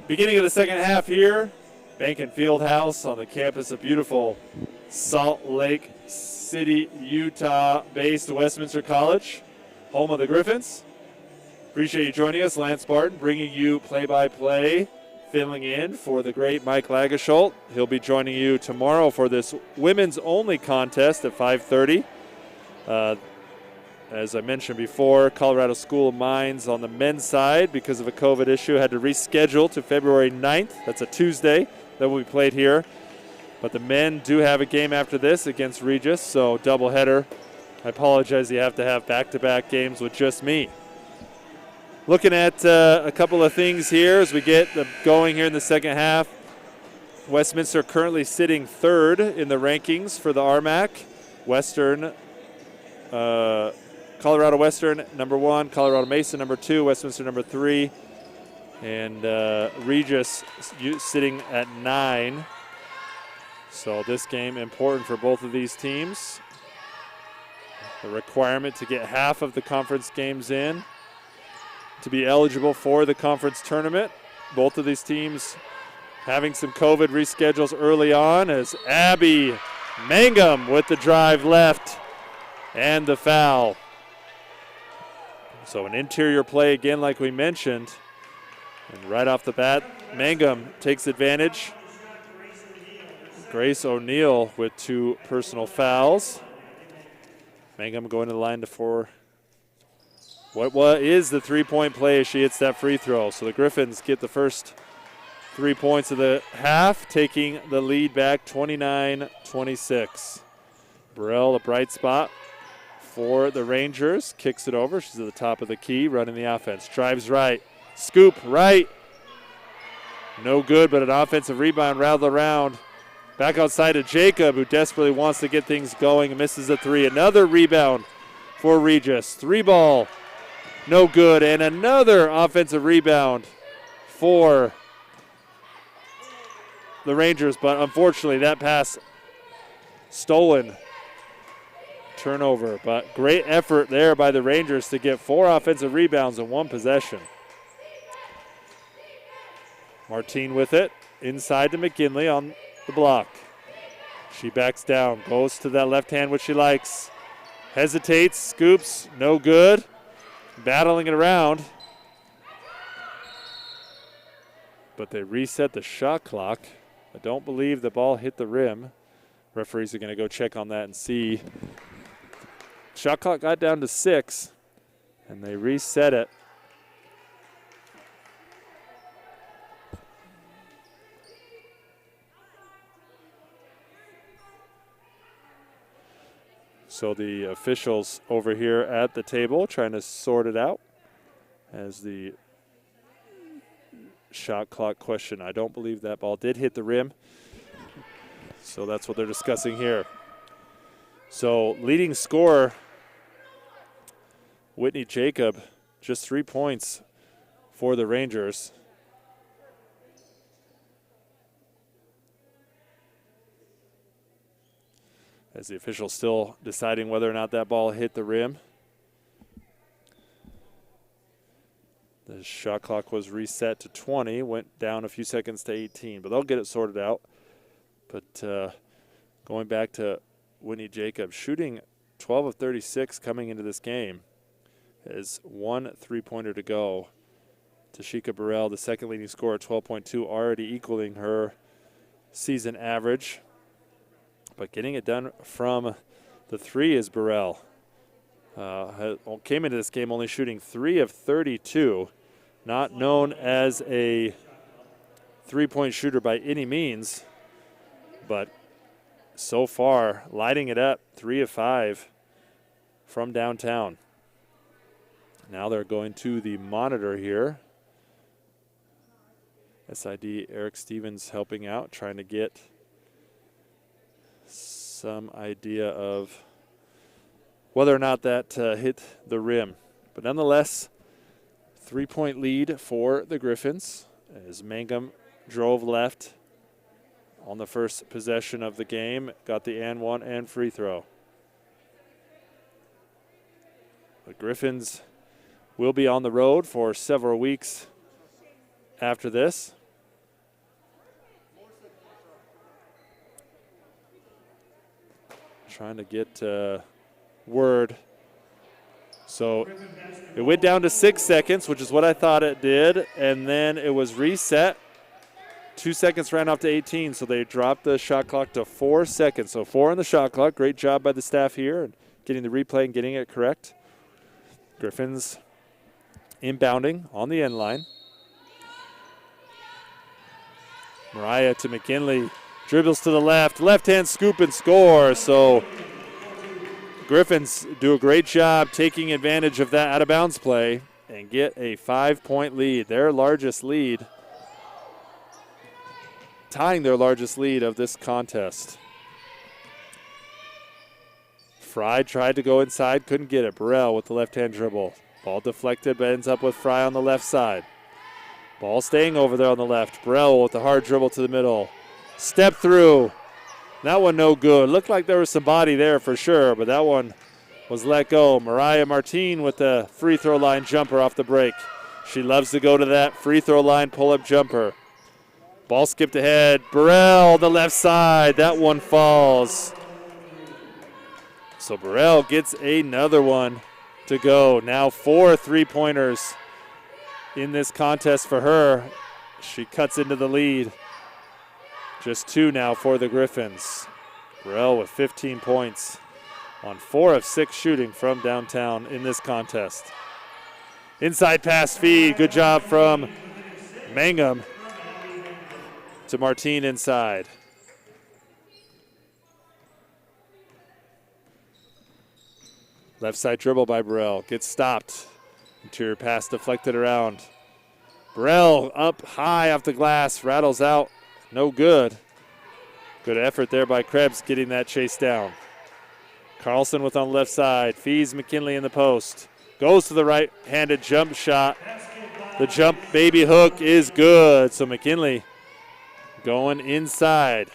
S1: beginning of the second half here. Behnken Fieldhouse on the campus of beautiful Salt Lake City, Utah-based Westminster College, home of the Griffins. Appreciate you joining us. Lance Barton bringing you play-by-play, filling in for the great Mike Lagesholt. He'll be joining you tomorrow for this women's-only contest at 5:30. As I mentioned before, Colorado School of Mines on the men's side, because of a COVID issue, had to reschedule to February 9th. That's a Tuesday that will be played here. But the men do have a game after this against Regis, so doubleheader. I apologize, you have to have back-to-back games with just me. Looking at a couple of things here as we get going here in the second half. Westminster currently sitting third in the rankings for the RMAC. Colorado Western, number 1. Colorado Mesa, number 2. Westminster, number 3. And Regis sitting at 9. So this game important for both of these teams. The requirement to get half of the conference games in to be eligible for the conference tournament. Both of these teams having some COVID reschedules early on, as Abby Mangum with the drive left and the foul. So an interior play again, like we mentioned. And right off the bat, Mangum takes advantage. Grace O'Neill with 2 personal fouls. Mangum going to the line for what is the three-point play as she hits that free throw. So the Griffins get the first 3 points of the half, taking the lead back 29-26. Burrell, a bright spot for the Rangers, kicks it over. She's at the top of the key, running the offense. Drives right, scoop right. No good, but an offensive rebound rattled around. Back outside to Jacob, who desperately wants to get things going, misses a 3. Another rebound for Regis. 3-ball, no good, and another offensive rebound for the Rangers, but unfortunately that pass stolen. Turnover, but great effort there by the Rangers to get 4 offensive rebounds in 1 possession. Martine with it, inside to McKinley on the block. She backs down, goes to that left hand, which she likes. Hesitates, scoops, no good. Battling it around. But they reset the shot clock. I don't believe the ball hit the rim. Referees are going to go check on that and see. Shot clock got down to 6, and they reset it. So the officials over here at the table trying to sort it out as the shot clock question. I don't believe that ball did hit the rim. So that's what they're discussing here. So leading scorer, Whitney Jacob, just 3 points for the Rangers. As the officials still deciding whether or not that ball hit the rim. The shot clock was reset to 20, went down a few seconds to 18, but they'll get it sorted out. But going back to Whitney Jacob, shooting 12 of 36 coming into this game. Has 1 3-pointer to go. Tashika Burrell, the second leading scorer, 12.2, already equaling her season average. But getting it done from the 3 is Burrell. Came into this game only shooting 3 of 32. Not known as a 3-point shooter by any means, but so far lighting it up, 3 of 5 from downtown. Now they're going to the monitor here. SID Eric Stevens helping out, trying to get some idea of whether or not that hit the rim. But nonetheless, 3-point lead for the Griffins as Mangum drove left on the first possession of the game. Got the and one and free throw. The Griffins will be on the road for several weeks after this. Trying to get word. So it went down to 6 seconds, which is what I thought it did, and then it was reset. 2 seconds ran off to 18, so they dropped the shot clock to 4 seconds. So 4 on the shot clock. Great job by the staff here and getting the replay and getting it correct. Griffins inbounding on the end line. Mariah to McKinley. Dribbles to the left. Left-hand scoop and score. So Griffins do a great job taking advantage of that out-of-bounds play and get a 5-point lead. Their largest lead. Tying their largest lead of this contest. Fry tried to go inside. Couldn't get it. Burrell with the left-hand dribble. Ball deflected, but ends up with Fry on the left side. Ball staying over there on the left. Burrell with the hard dribble to the middle. Step through. That one no good. Looked like there was some body there for sure, but that one was let go. Mariah Martin with the free throw line jumper off the break. She loves to go to that free throw line pull-up jumper. Ball skipped ahead. Burrell on the left side. That one falls. So Burrell gets another one to go. Now 4 3-pointers in this contest for her. She cuts into the lead. Just 2 now for the Griffins. Burrell with 15 points on 4 of 6 shooting from downtown in this contest. Inside pass feed. Good job from Mangum to Martine inside. Left side dribble by Burrell. Gets stopped. Interior pass deflected around. Burrell up high off the glass. Rattles out. No good. Good effort there by Krebs getting that chase down. Carlson with on the left side. Feeds McKinley in the post. Goes to the right-handed jump shot. The jump baby hook is good. So McKinley going inside.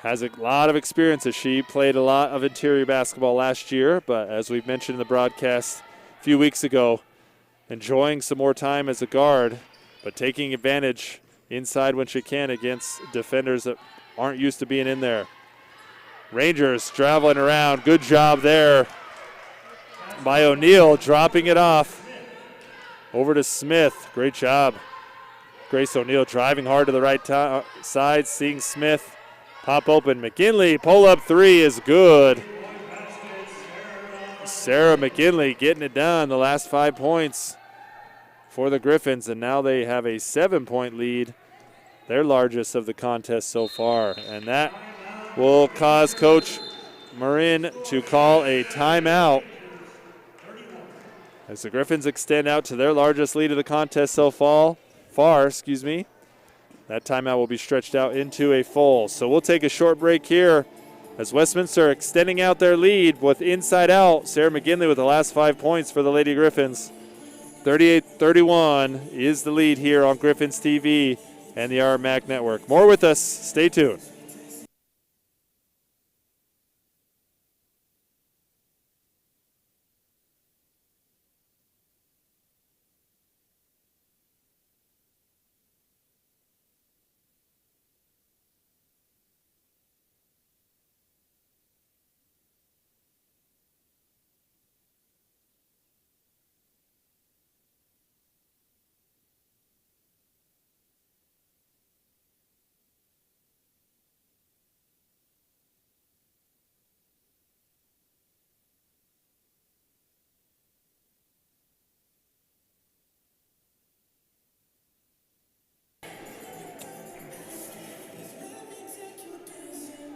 S1: Has a lot of experience as she played a lot of interior basketball last year, but as we've mentioned in the broadcast a few weeks ago, enjoying some more time as a guard, but taking advantage inside when she can against defenders that aren't used to being in there. Rangers traveling around. Good job there by O'Neal, dropping it off. Over to Smith. Great job. Grace O'Neal driving hard to the right side, seeing Smith pop open. McKinley, pull-up 3 is good. Sarah McKinley getting it done. The last 5 points for the Griffins, and now they have a 7-point lead, their largest of the contest so far. And that will cause Coach Marin to call a timeout as the Griffins extend out to their largest lead of the contest so far. That timeout will be stretched out into a full. So we'll take a short break here as Westminster extending out their lead with inside out. Sarah McGinley with the last 5 points for the Lady Griffins. 38-31 is the lead here on Griffins TV and the RMAC Network. More with us. Stay tuned.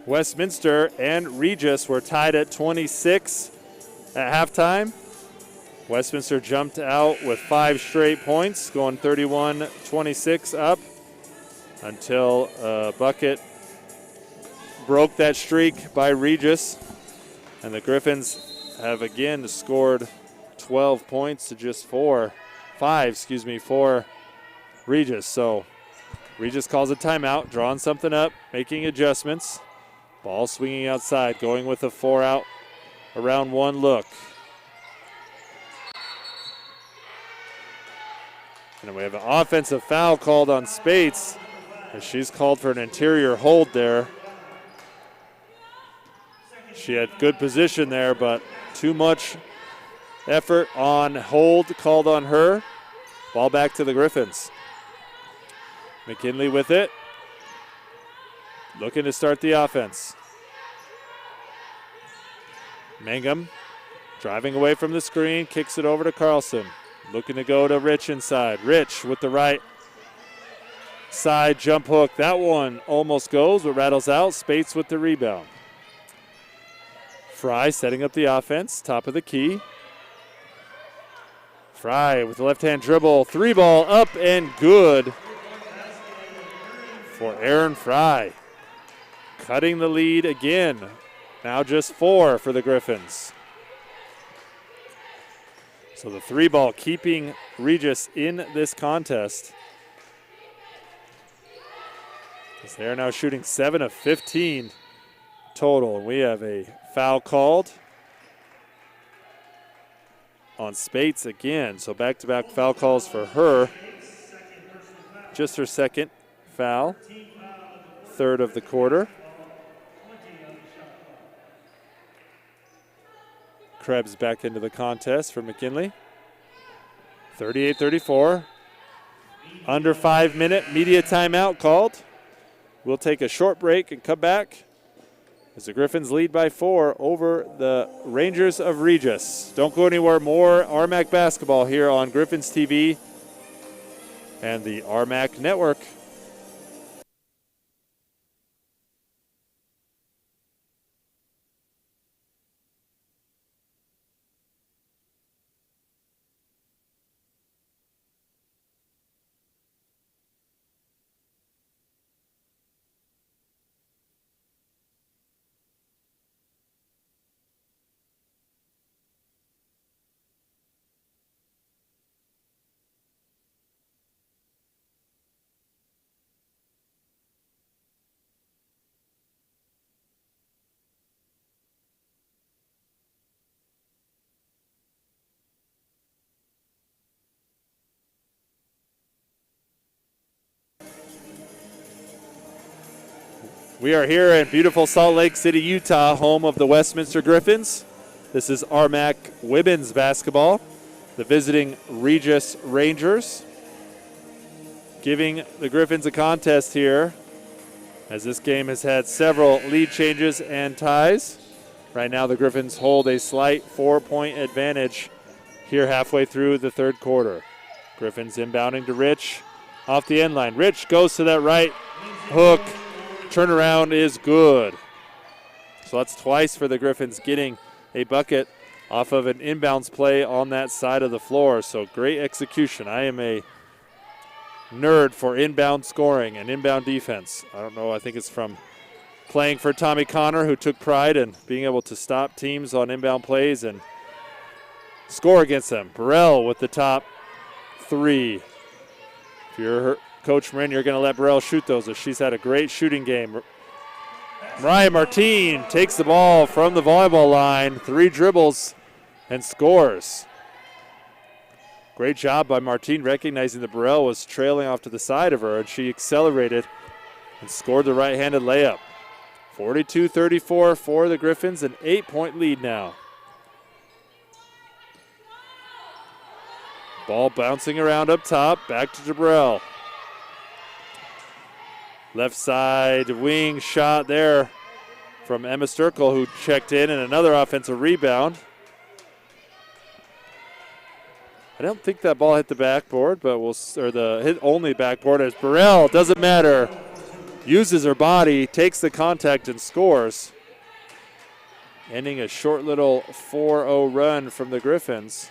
S1: Westminster and Regis were tied at 26 at halftime. Westminster jumped out with 5 straight points, going 31-26 up until a bucket broke that streak by Regis. And the Griffins have again scored 12 points to just 5 for Regis. So Regis calls a timeout, drawing something up, making adjustments. Ball swinging outside, going with a 4-out around 1 look. And we have an offensive foul called on Spates, as she's called for an interior hold there. She had good position there, but too much effort on hold called on her. Ball back to the Griffins. McKinley with it. Looking to start the offense. Mangum driving away from the screen, kicks it over to Carlson. Looking to go to Rich inside. Rich with the right side jump hook. That one almost goes, but rattles out. Spates with the rebound. Fry setting up the offense, top of the key. Fry with the left-hand dribble. 3-ball up and good for Aaron Fry. Cutting the lead again. Now just 4 for the Griffins. So the 3-ball keeping Regis in this contest. As they are now shooting 7 of 15 total. And we have a foul called on Spates again. So back-to-back foul calls for her. Just her second foul. Third of the quarter. Krebs back into the contest for McKinley. 38-34. Under 5-minute media timeout called. We'll take a short break and come back as the Griffins lead by 4 over the Rangers of Regis. Don't go anywhere. More RMAC basketball here on Griffins TV and the RMAC Network. We are here in beautiful Salt Lake City, Utah, home of the Westminster Griffins. This is RMAC women's basketball. The visiting Regis Rangers giving the Griffins a contest here, as this game has had several lead changes and ties. Right now the Griffins hold a slight 4-point advantage here halfway through the third quarter. Griffins inbounding to Rich off the end line. Rich goes to that right hook. Turnaround is good. So that's twice for the Griffins getting a bucket off of an inbounds play on that side of the floor. So great execution. I am a nerd for inbound scoring and inbound defense. I don't know, I think it's from playing for Tommy Connor, who took pride in being able to stop teams on inbound plays and score against them. Burrell with the top 3. If you're Coach Marin, you're going to let Burrell shoot those, as she's had a great shooting game. Mariah Martin takes the ball from the volleyball line, 3 dribbles, and scores. Great job by Martin, recognizing that Burrell was trailing off to the side of her, and she accelerated and scored the right-handed layup. 42-34 for the Griffins, an 8-point lead now. Ball bouncing around up top, back to Jabrell. Left side wing shot there from Emma Sturkle, who checked in, and another offensive rebound. I don't think that ball hit the backboard, but hit only backboard, as Burrell, doesn't matter, uses her body, takes the contact and scores, ending a short little 4-0 run from the Griffins.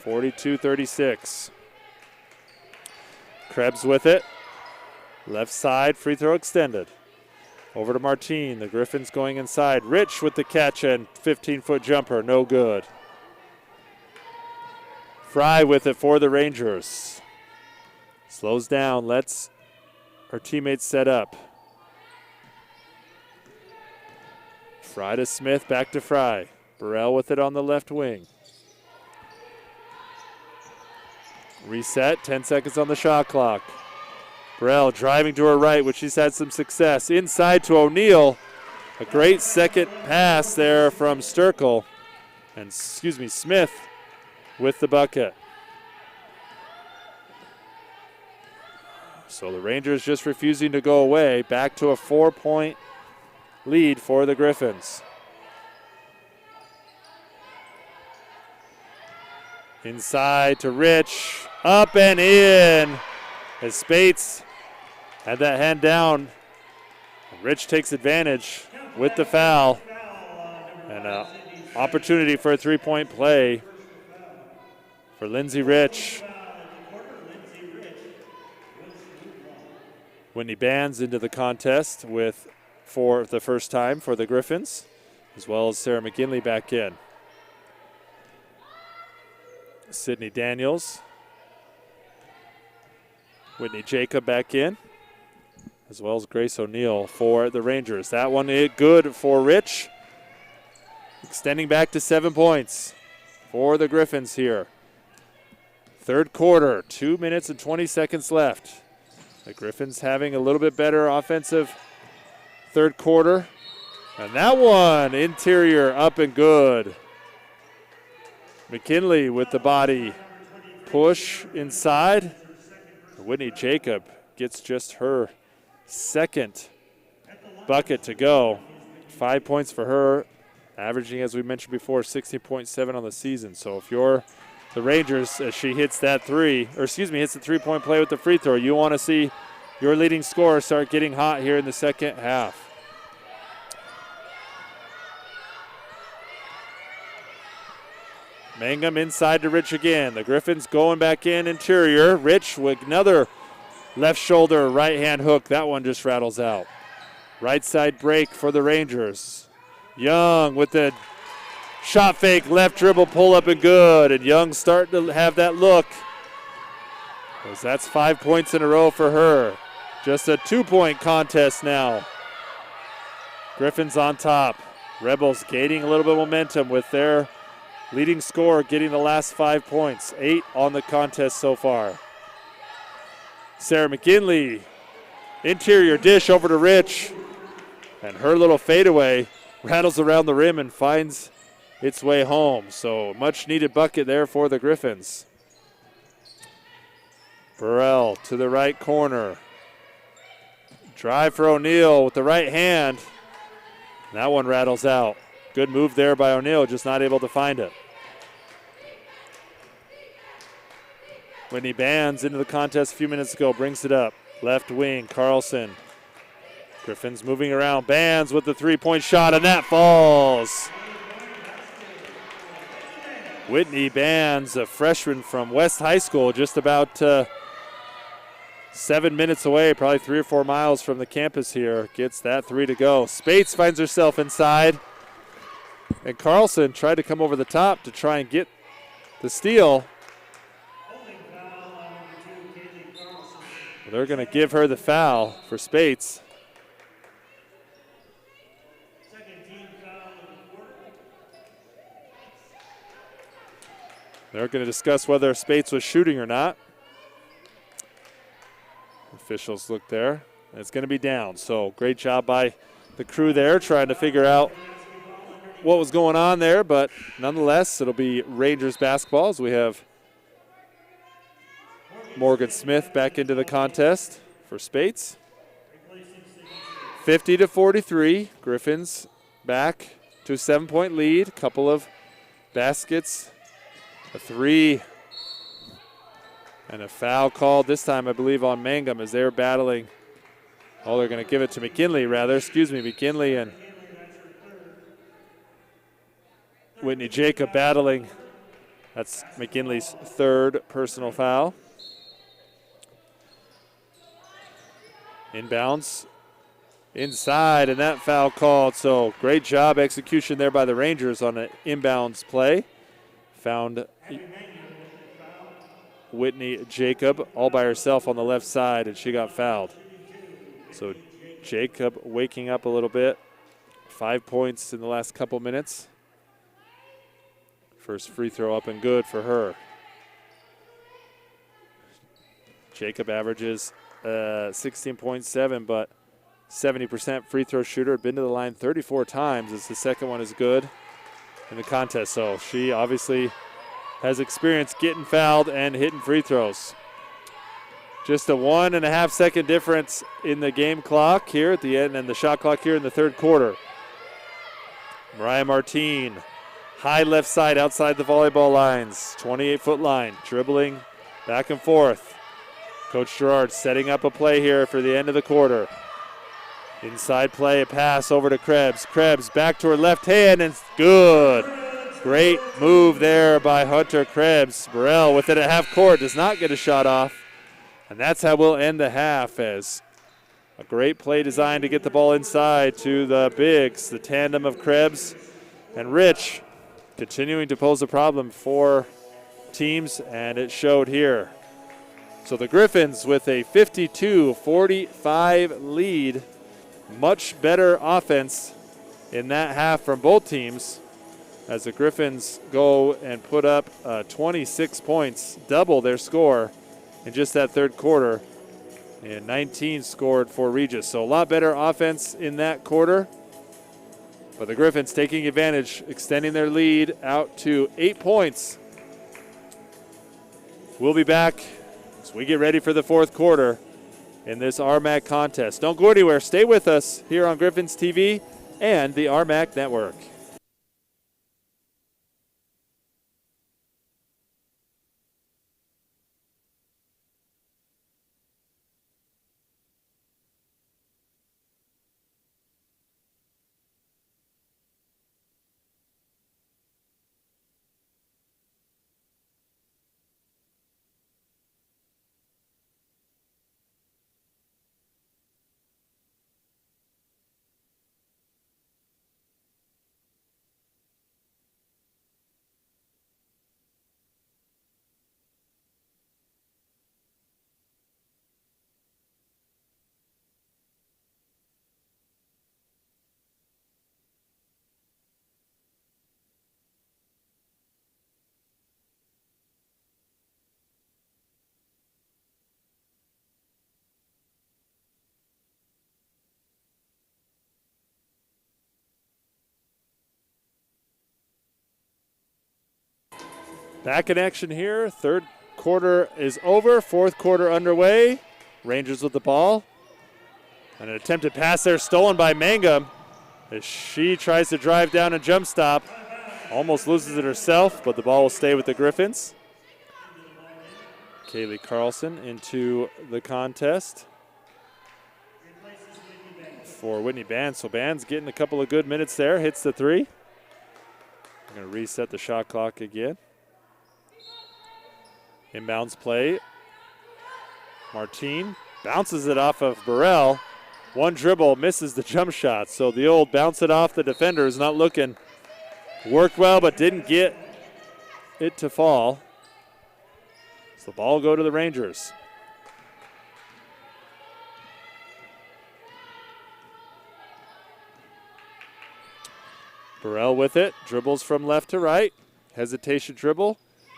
S1: 42-36. Krebs with it. Left side, free throw extended. Over to Martin. The Griffins going inside. Rich with the catch and 15-foot jumper. No good. Fry with it for the Rangers. Slows down. Lets her teammates set up. Fry to Smith. Back to Fry. Burrell with it on the left wing. Reset, 10 seconds on the shot clock. Burrell driving to her right, which she's had some success. Inside to O'Neal. A great second pass there from Sturkle. And, Smith with the bucket. So the Rangers just refusing to go away. Back to a 4-point lead for the Griffins. Inside to Rich. Up and in. As Spates had that hand down. Rich takes advantage with the foul. And an opportunity for a 3-point play for Lindsay Rich. Whitney Bands into the contest for the first time for the Griffins, as well as Sarah McGinley back in. Sydney Daniels. Whitney Jacob back in, as well as Grace O'Neal for the Rangers. That one good for Rich. Extending back to 7 points for the Griffins here. Third quarter, 2 minutes and 20 seconds left. The Griffins having a little bit better offensive third quarter. And that one, interior up and good. McKinley with the body push inside. Whitney Jacob gets just her second bucket to go. 5 points for her, averaging, as we mentioned before, 60.7 on the season. So if you're the Rangers, as she hits that hits the 3-point play with the free throw, you want to see your leading scorer start getting hot here in the second half. Mangum inside to Rich again. The Griffins going back in interior. Rich with another left shoulder right hand hook. That one just rattles out. Right side break for the Rangers. Young with the shot fake, left dribble, pull up and good. And Young starting to have that look. Because that's 5 points in a row for her. Just a 2-point contest now. Griffins on top. Rebels gaining a little bit of momentum with their leading scorer getting the last 5 points. 8 on the contest so far. Sarah McGinley, interior dish over to Rich. And her little fadeaway rattles around the rim and finds its way home. So much needed bucket there for the Griffins. Burrell to the right corner. Drive for O'Neal with the right hand. That one rattles out. Good move there by O'Neal, just not able to find it. Whitney Bands into the contest a few minutes ago, brings it up. Left wing, Carlson. Griffins moving around. Bands with the 3-point shot, and that falls. Whitney Bands, a freshman from West High School, just about 7 minutes away, probably 3 or 4 miles from the campus here, gets that 3 to go. Spates finds herself inside. And Carlson tried to come over the top to try and get the steal. They're going to give her the foul for Spates. They're going to discuss whether Spates was shooting or not. Officials look there. And it's going to be down. So great job by the crew there trying to figure out what was going on there, but nonetheless, it'll be Rangers basketball as we have Morgan Smith back into the contest for Spates. 50-43, Griffins back to a 7-point lead. Couple of baskets, a 3, and a foul called this time, I believe, on Mangum as they're battling. Oh, they're going to give it to McKinley, McKinley and Whitney Jacob battling. That's McKinley's 3rd personal foul. Inbounds inside, and that foul called. So great job execution there by the Rangers on an inbounds play. Found Whitney Jacob all by herself on the left side, and she got fouled. So Jacob waking up a little bit. 5 points in the last couple minutes. First free throw up and good for her. Jacob averages 16.7, but 70% free throw shooter. Been to the line 34 times as the second one is good in the contest. So she obviously has experience getting fouled and hitting free throws. Just a 1.5 second difference in the game clock here at the end and the shot clock here in the third quarter. Mariah Martine, high left side outside the volleyball lines, 28-foot line, dribbling back and forth. Coach Gerard setting up a play here for the end of the quarter. Inside play, a pass over to Krebs. Krebs back to her left hand and good. Great move there by Hunter Krebs. Burrell with it at half court, does not get a shot off. And that's how we'll end the half, as a great play design to get the ball inside to the bigs, the tandem of Krebs and Rich, continuing to pose a problem for teams, and it showed here. So the Griffins with a 52-45 lead. Much better offense in that half from both teams, as the Griffins go and put up 26 points, double their score in just that third quarter, and 19 scored for Regis. So a lot better offense in that quarter, but the Griffins taking advantage, extending their lead out to 8 points. We'll be back as we get ready for the fourth quarter in this RMAC contest. Don't go anywhere. Stay with us here on Griffins TV and the RMAC Network. Back in action here. Third quarter is over. Fourth quarter underway. Rangers with the ball. And an attempted pass there stolen by Mangum as she tries to drive down and jump stop. Almost loses it herself, but the ball will stay with the Griffins. Kaylee Carlson into the contest for Whitney Bands. So Bands getting a couple of good minutes there. Hits the three. I'm going to reset the shot clock again. Inbounds play. Martine bounces it off of Burrell. One dribble, misses the jump shot. So the old bounce it off the defender is not looking. Worked well, but didn't get it to fall. So the ball will go to the Rangers. Burrell with it, dribbles from left to right. Hesitation dribble.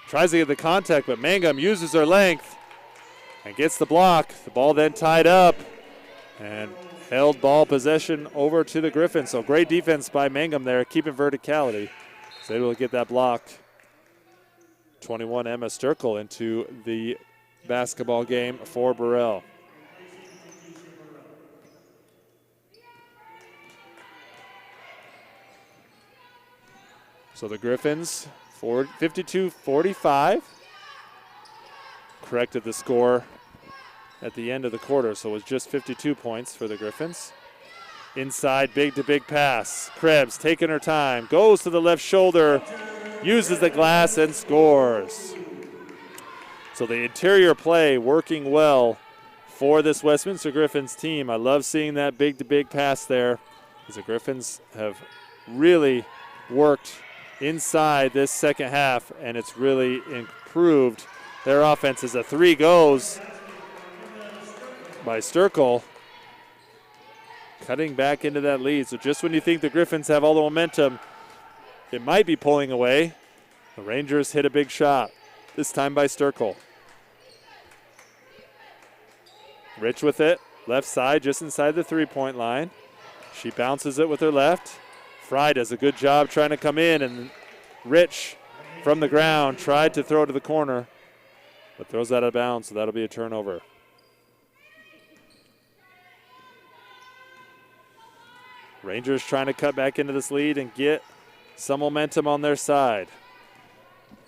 S1: Tries to get the contact, but Mangum uses her length and gets the block. The ball then tied up and held ball possession over to the Griffins. So great defense by Mangum there, keeping verticality. So able to get that block. 21 Emma Sturkle into the basketball game for Burrell. So the Griffins 52-45. Corrected the score at the end of the quarter, so it was just 52 points for the Griffins. Inside, big-to-big pass. Krebs taking her time, goes to the left shoulder, uses the glass and scores. So the interior play working well for this Westminster Griffins team. I love seeing that big-to-big pass there, as the Griffins have really worked inside this second half, and it's really improved their offense as a three goes by Sturkle, cutting back into that lead. So just when you think the Griffins have all the momentum, it might be pulling away. The Rangers hit a big shot, this time by Sturkle. Rich with it, left side, just inside the three-point line. She bounces it with her left. Fry does a good job trying to come in, and Rich from the ground tried to throw to the corner, but throws that out of bounds, so that'll be a turnover. Rangers trying to cut back into this lead and get some momentum on their side.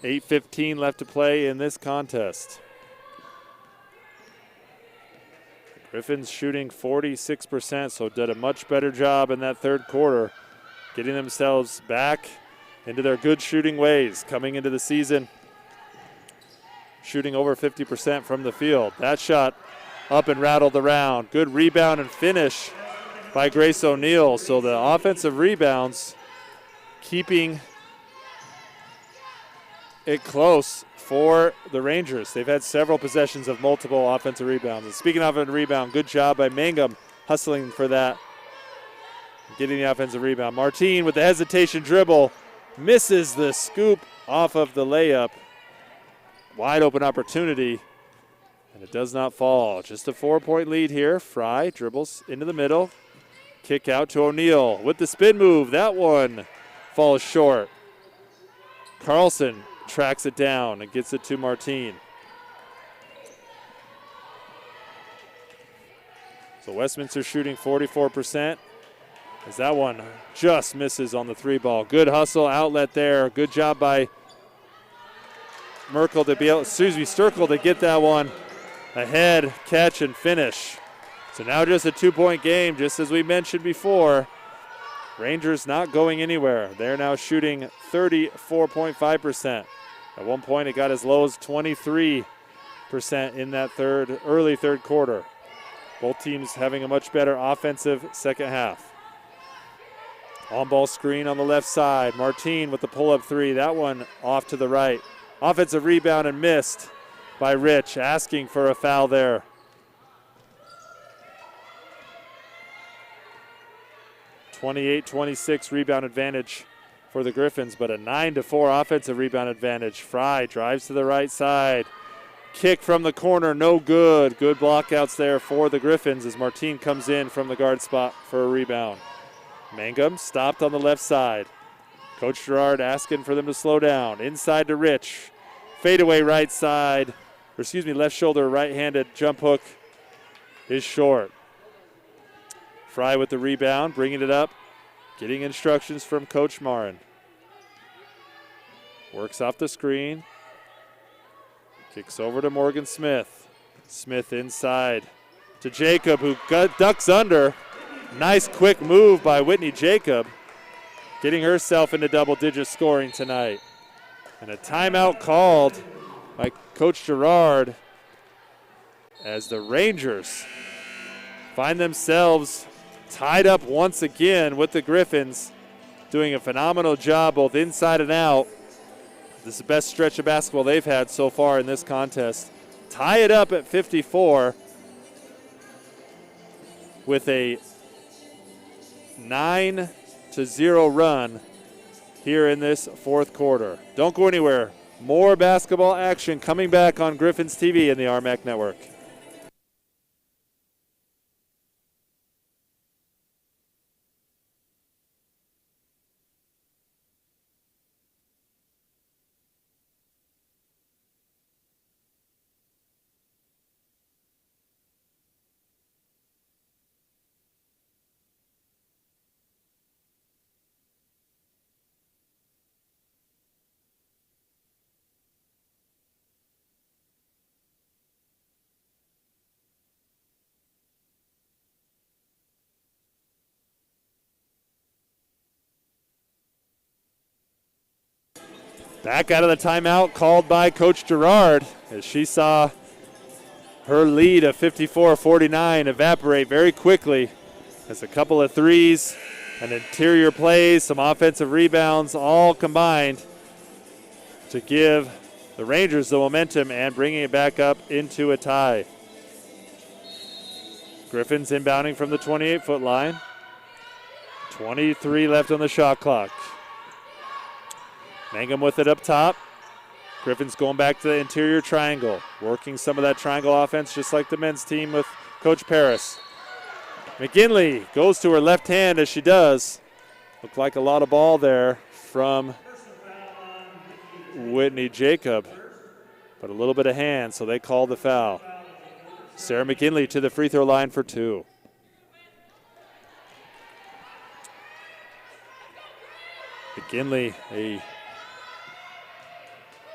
S1: 8:15 left to play in this contest. Griffins shooting 46%, so did a much better job in that third quarter, getting themselves back into their good shooting ways coming into the season, shooting over 50% from the field. That shot up and rattled around. Good rebound and finish by Grace O'Neill. So the offensive rebounds keeping it close for the Rangers. They've had several possessions of multiple offensive rebounds. And speaking of a rebound, good job by Mangum hustling for that, getting the offensive rebound. Martine with the hesitation dribble, misses the scoop off of the layup. Wide open opportunity, and it does not fall. Just a 4-point lead here. Fry dribbles into the middle. Kick out to O'Neill with the spin move. That one falls short. Carlson tracks it down and gets it to Martine. So Westminster shooting 44%. As that one just misses on the three ball. Good hustle outlet there. Good job by Sterkel to get that one ahead, catch, and finish. So now just a 2-point game, just as we mentioned before. Rangers not going anywhere. They're now shooting 34.5%. At one point, it got as low as 23% in that early third quarter. Both teams having a much better offensive second half. On-ball screen on the left side. Martine with the pull-up three. That one off to the right. Offensive rebound and missed by Rich, asking for a foul there. (28-26) rebound advantage for the Griffins, but a 9-4 offensive rebound advantage. Fry drives to the right side. Kick from the corner, no good. Good blockouts there for the Griffins as Martine comes in from the guard spot for a rebound. Mangum stopped on the left side. Coach Gerard asking for them to slow down. Inside to Rich. Fadeaway right side, left shoulder right-handed jump hook is short. Fry with the rebound, bringing it up, getting instructions from Coach Marin. Works off the screen. Kicks over to Morgan Smith. Smith inside to Jacob, who ducks under. Nice quick move by Whitney Jacob, getting herself into double-digit scoring tonight. And a timeout called by Coach Gerard as the Rangers find themselves tied up once again with the Griffins, doing a phenomenal job both inside and out. This is the best stretch of basketball they've had so far in this contest. Tie it up at 54 with a 9-0 run here in this fourth quarter. Don't go anywhere. More basketball action coming back on Griffins TV and the RMAC Network. Back out of the timeout called by Coach Gerard as she saw her lead of 54-49 evaporate very quickly as a couple of threes, an interior plays, some offensive rebounds all combined to give the Rangers the momentum and bringing it back up into a tie. Griffins inbounding from the 28-foot line. 23 left on the shot clock. Mangum with it up top. Griffins going back to the interior triangle, working some of that triangle offense just like the men's team with Coach Paris. McGinley goes to her left hand as she does. Looked like a lot of ball there from Whitney Jacob, but a little bit of hand, so they call the foul. Sarah McGinley to the free throw line for 2. McGinley, a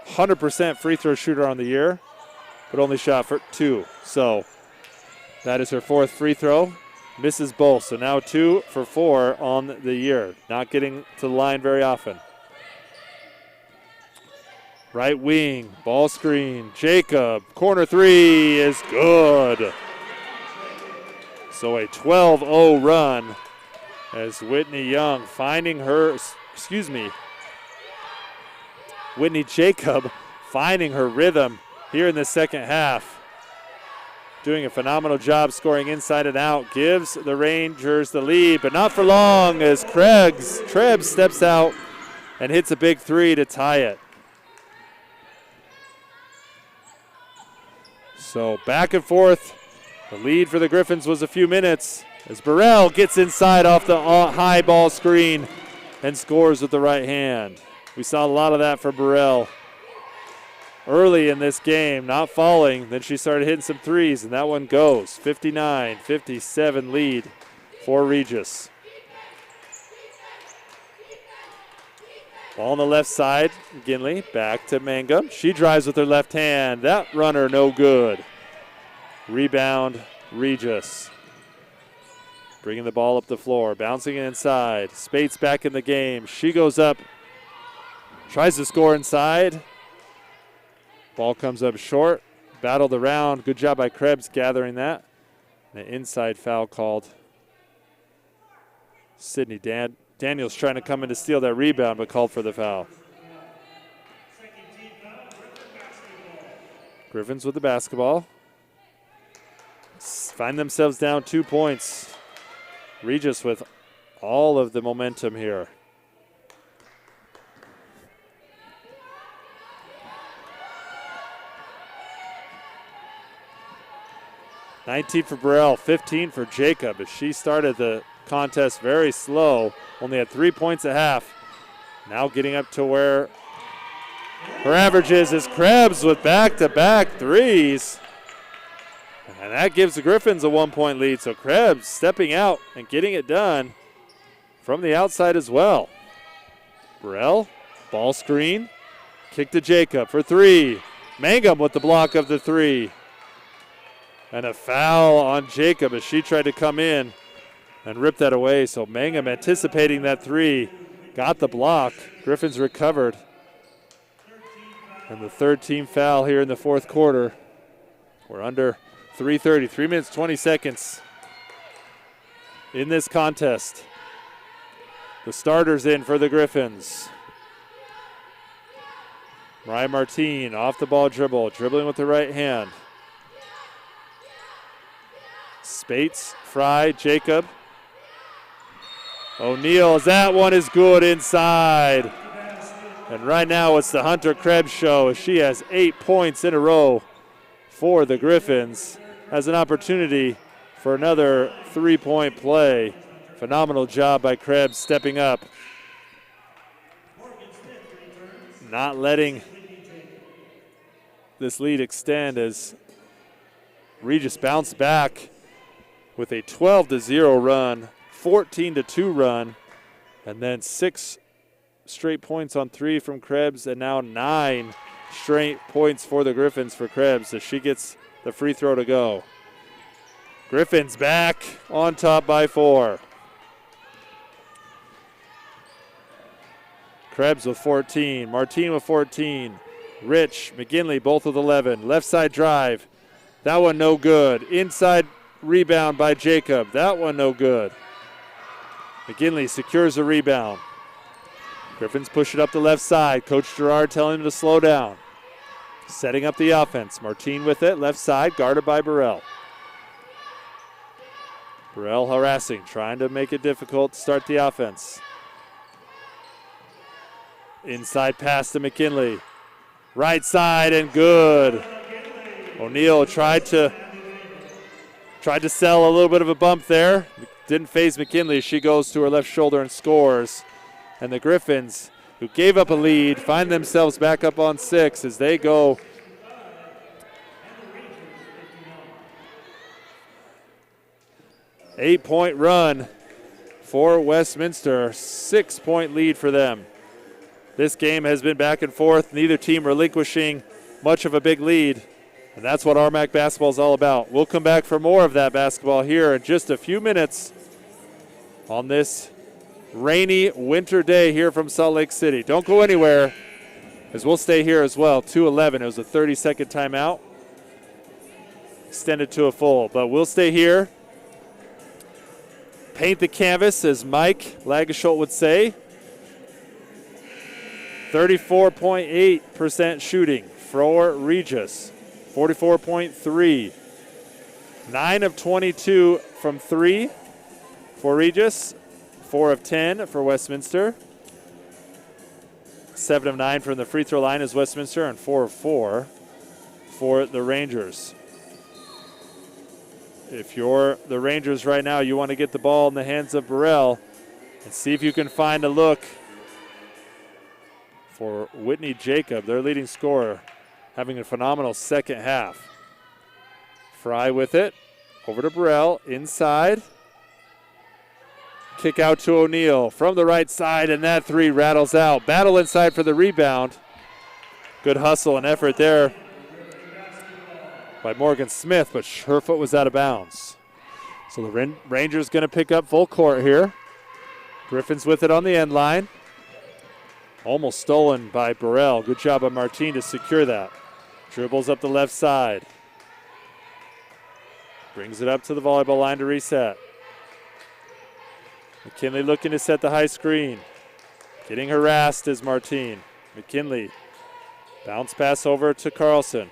S1: 100% free throw shooter on the year, but only shot for 2. So that is her 4th free throw. Misses both, so now 2 for 4 on the year. Not getting to the line very often. Right wing, ball screen, Jacob. Corner 3 is good. So a 12-0 run as Whitney Young finding her, Whitney Jacob finding her rhythm here in the second half. Doing a phenomenal job scoring inside and out. Gives the Rangers the lead, but not for long as Krebs steps out and hits a big 3 to tie it. So back and forth. The lead for the Griffins was a few minutes as Burrell gets inside off the high ball screen and scores with the right hand. We saw a lot of that from Burrell early in this game, not falling. Then she started hitting some threes, and that one goes. 59-57 lead for Regis. Ball on the left side, McGinley back to Mangum. She drives with her left hand. That runner no good. Rebound, Regis. Bringing the ball up the floor, bouncing it inside. Spates back in the game. She goes up, tries to score inside. Ball comes up short, battled around. Good job by Krebs gathering that. An inside foul called. Sydney Daniels trying to come in to steal that rebound, but called for the foul. Griffins with the basketball. Find themselves down 2 points. Regis with all of the momentum here. $19 for Burrell, 15 for Jacob as she started the contest very slow. Only had 3 points at half. Now getting up to where her average is Krebs with back-to-back threes. And that gives the Griffins a 1-point lead. So Krebs stepping out and getting it done from the outside as well. Burrell, ball screen, kick to Jacob for 3. Mangum with the block of the 3. And a foul on Jacob as she tried to come in and rip that away. So Mangum anticipating that 3, got the block. Griffins recovered. And the 3rd team foul here in the 4th quarter. We're under 3:30, 3 minutes, 20 seconds in this contest. The starters in for the Griffins. Mariah Martin off the ball dribble, dribbling with the right hand. Spates, Fry, Jacob. O'Neal, that one is good inside. And right now it's the Hunter Krebs show as she has 8 points in a row for the Griffins. Has an opportunity for another 3-point play. Phenomenal job by Krebs stepping up. Not letting this lead extend as Regis bounced back with a 12-0 run, 14-2 run, and then 6 straight points on 3 from Krebs, and now 9 straight points for the Griffins for Krebs as she gets the free throw to go. Griffins back on top by 4. Krebs with 14, Martin with 14, Rich, McGinley both with 11. Left side drive, that one no good. Inside rebound by Jacob, that one no good. McGinley secures the rebound. Griffins push it up the left side. Coach Gerard telling him to slow down. Setting up the offense. Martin with it, left side, guarded by Burrell. Burrell harassing, trying to make it difficult to start the offense. Inside pass to McGinley. Right side and good. O'Neal tried to Tried to sell a little bit of a bump there. Didn't phase McKinley. She goes to her left shoulder and scores. And the Griffins, who gave up a lead, find themselves back up on 6 as they go. Eight-point run for Westminster. 6-point lead for them. This game has been back and forth, neither team relinquishing much of a big lead. And that's what RMAC basketball is all about. We'll come back for more of that basketball here in just a few minutes on this rainy winter day here from Salt Lake City. Don't go anywhere, as we'll stay here as well. 2:11. It was a 30-second timeout. Extended to a full, but we'll stay here. Paint the canvas, as Mike Lagesholt would say. 34.8% shooting for Regis. 44.3. 9 of 22 from 3 for Regis. 4 of 10 for Westminster. 7 of 9 from the free throw line is Westminster, and 4 of 4 for the Rangers. If you're the Rangers right now, you want to get the ball in the hands of Burrell and see if you can find a look for Whitney Jacob, their leading scorer, having a phenomenal second half. Fry with it. Over to Burrell, inside. Kick out to O'Neal from the right side, and that three rattles out. Battle inside for the rebound. Good hustle and effort there by Morgan Smith, but her foot was out of bounds. So the Rangers going to pick up full court here. Griffins with it on the end line. Almost stolen by Burrell. Good job by Martin to secure that. Dribbles up the left side. Brings it up to the volleyball line to reset. McKinley looking to set the high screen. Getting harassed is Martin. McKinley. Bounce pass over to Carlson.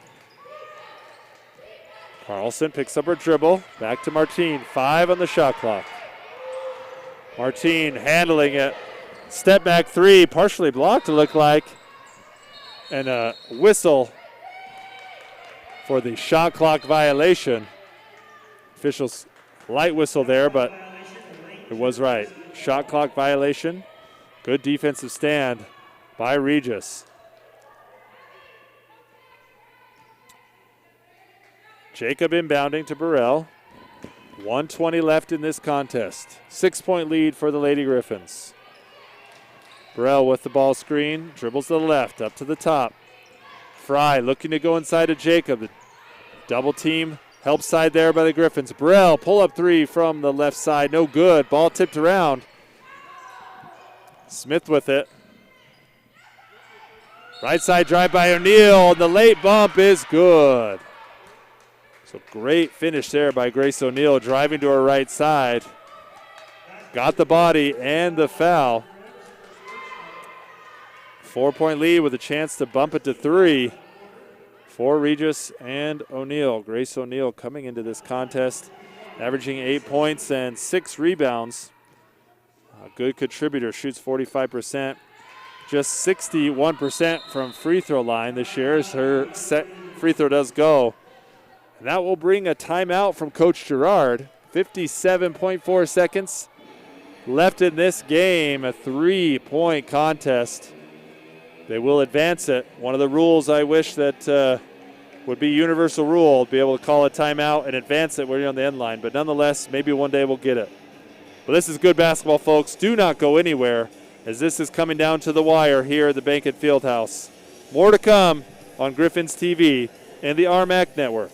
S1: Carlson picks up her dribble. Back to Martin. 5 on the shot clock. Martin handling it. Step back three. Partially blocked, it looked like. And a whistle for the shot clock violation. Officials light whistle there, but it was right. Shot clock violation. Good defensive stand by Regis. Jacob inbounding to Burrell. 1:20 left in this contest. 6-point lead for the Lady Griffins. Burrell with the ball screen. Dribbles to the left, up to the top. Fry looking to go inside to Jacob. The double team help side there by the Griffins. Burrell, pull up three from the left side. No good. Ball tipped around. Smith with it. Right side drive by O'Neal. The late bump is good. So great finish there by Grace O'Neal, driving to her right side. Got the body and the foul. 4-point lead with a chance to bump it to 3 for Regis and O'Neal. Grace O'Neal coming into this contest, averaging 8 points and 6 rebounds. A good contributor, shoots 45%. Just 61% from free throw line this year as her set free throw does go. And that will bring a timeout from Coach Gerard. 57.4 seconds left in this game, a 3-point contest. They will advance it. One of the rules I wish that would be universal rule, be able to call a timeout and advance it when you're on the end line. But nonetheless, maybe one day we'll get it. But this is good basketball, folks. Do not go anywhere, as this is coming down to the wire here at the Behnken Fieldhouse. More to come on Griffins TV and the RMAC Network.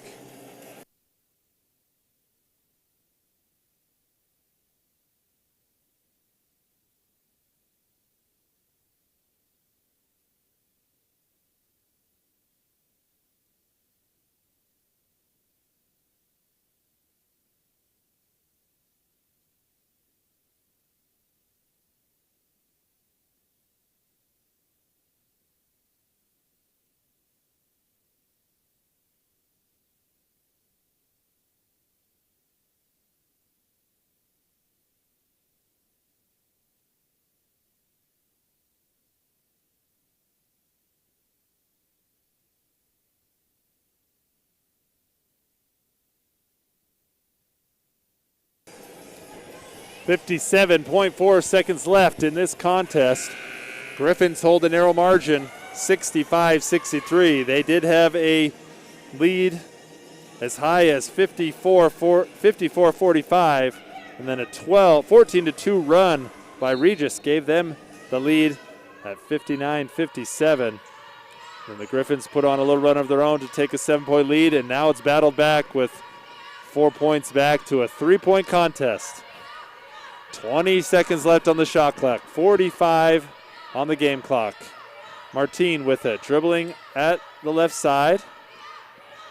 S1: 57.4 seconds left in this contest. Griffins hold a narrow margin, 65-63. They did have a lead as high as 54-45, and then a 14-2 run by Regis gave them the lead at 59-57. And the Griffins put on a little run of their own to take a 7-point lead, and now it's battled back with 4 points back to a 3-point contest. 20 seconds left on the shot clock, 45 on the game clock. Martine with it, dribbling at the left side,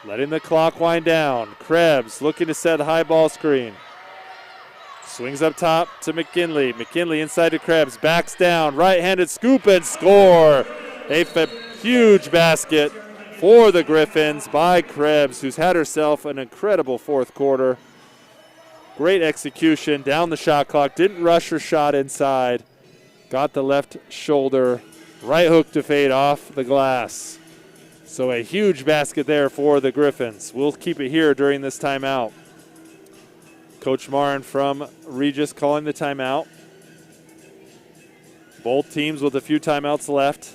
S1: letting the clock wind down. Krebs looking to set a high ball screen. Swings up top to McKinley. McKinley inside to Krebs, backs down, right-handed scoop and score. A huge basket for the Griffins by Krebs, who's had herself an incredible fourth quarter. Great execution down the shot clock, didn't rush her shot inside. Got the left shoulder, right hook to fade off the glass. So a huge basket there for the Griffins. We'll keep it here during this timeout. Coach Marin from Regis calling the timeout. Both teams with a few timeouts left,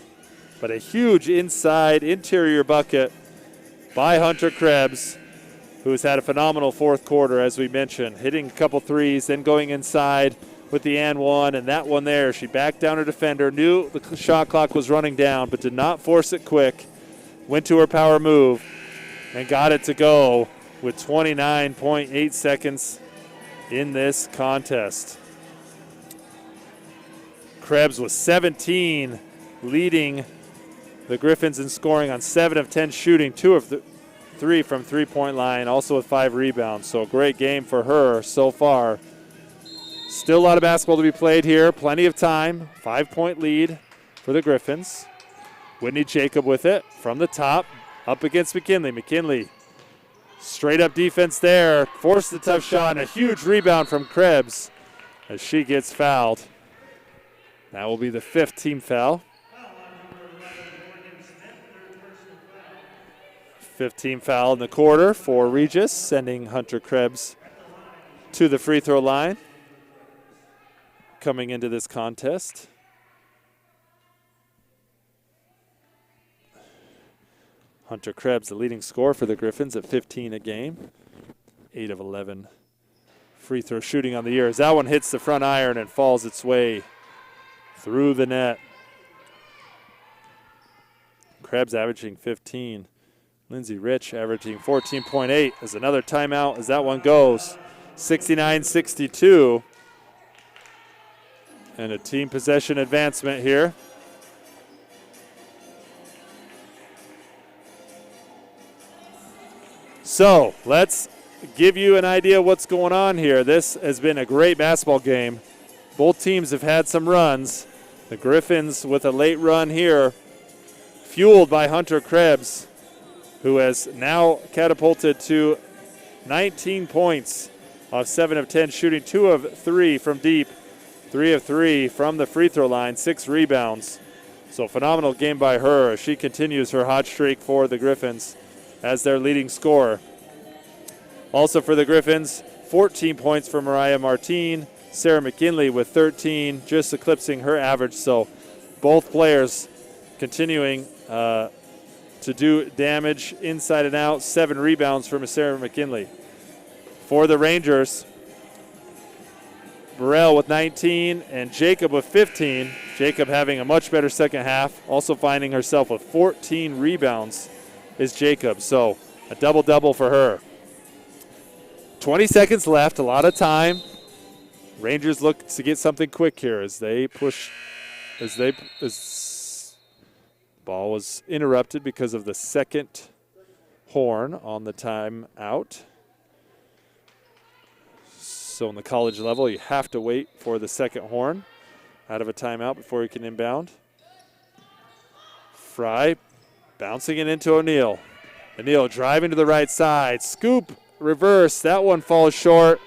S1: but a huge inside interior bucket by Hunter Krebs, who's had a phenomenal fourth quarter, as we mentioned, hitting a couple threes, then going inside with the and one, and that one there, she backed down her defender, knew the shot clock was running down, but did not force it quick, went to her power move, and got it to go with 29.8 seconds in this contest. Krebs was 17, leading the Griffins in scoring on 7 of 10 shooting, 2 of 3 from three-point line, also with 5 rebounds. So a great game for her so far. Still a lot of basketball to be played here. Plenty of time. 5-point lead for the Griffins. Whitney Jacob with it from the top, up against McKinley. McKinley, straight up defense there. Forced the tough shot and a huge rebound from Krebs as she gets fouled. That will be the 5th team foul. 5th team foul in the quarter for Regis, sending Hunter Krebs to the free throw line coming into this contest. Hunter Krebs, the leading scorer for the Griffins at 15 a game. 8 of 11 free throw shooting on the year as that one hits the front iron and falls its way through the net. Krebs averaging 15. Lindsay Rich averaging 14.8 as another timeout as that one goes. 69-62. And a team possession advancement here. So let's give you an idea of what's going on here. This has been a great basketball game. Both teams have had some runs. The Griffins with a late run here, fueled by Hunter Krebs, who has now catapulted to 19 points off 7 of 10 shooting, 2 of 3 from deep, 3 of 3 from the free throw line, 6 rebounds. So phenomenal game by her. She continues her hot streak for the Griffins as their leading scorer. Also for the Griffins, 14 points for Mariah Martine, Sarah McKinley with 13, just eclipsing her average. So both players continuing to do damage inside and out. 7 rebounds from Sarah McKinley. For the Rangers, Burrell with 19 and Jacob with 15. Jacob having a much better second half, also finding herself with 14 rebounds is Jacob. So a double-double for her. 20 seconds left, a lot of time. Rangers look to get something quick here as they push, as ball was interrupted because of the second horn on the timeout. So in the college level, you have to wait for the second horn out of a timeout before you can inbound. Fry bouncing it into O'Neal. O'Neal driving to the right side. Scoop, reverse. That one falls short.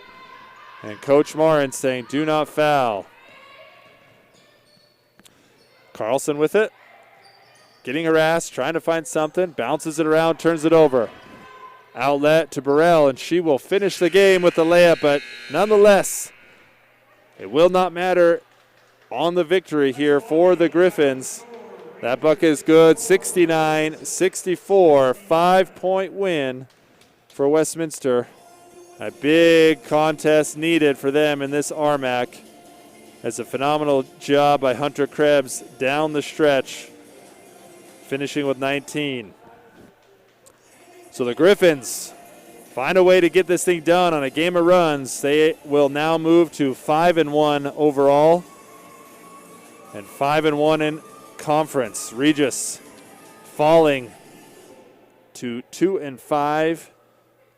S1: And Coach Marin saying, do not foul. Carlson with it. Getting harassed, trying to find something. Bounces it around, turns it over. Outlet to Burrell, and she will finish the game with the layup, but nonetheless, It will not matter on the victory here for the Griffins. That bucket is good, 69-64, 5-point win for Westminster. A big contest needed for them in this RMAC. That's a phenomenal job by Hunter Krebs down the stretch, finishing with 19. So the Griffins find a way to get this thing done on a game of runs. They will now move to 5-1 overall and 5-1 in conference. Regis falling to 2-5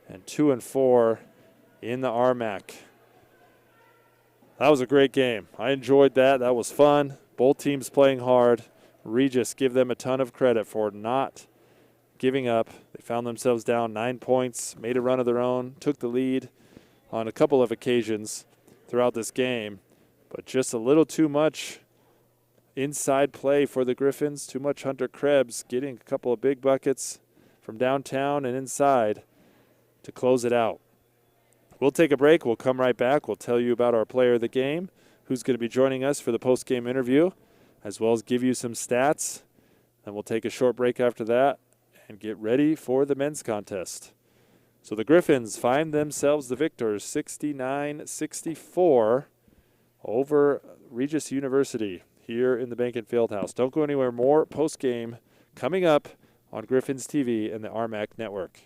S1: and 2-4 in the RMAC. That was a great game. I enjoyed that. That was fun. Both teams playing hard. Regis, give them a ton of credit for not giving up. They found themselves down 9 points, made a run of their own, took the lead on a couple of occasions throughout this game, but just a little too much inside play for the Griffins. Too much Hunter Krebs getting a couple of big buckets from downtown and inside to close it out. We'll take a break. We'll come right back. We'll tell you about our player of the game, who's going to be joining us for the post-game interview, as well as give you some stats. And we'll take a short break after that and get ready for the men's contest. So the Griffins find themselves the victors, 69-64 over Regis University here in the Behnken Fieldhouse. Don't go anywhere. More post-game coming up on Griffins TV and the RMAC Network.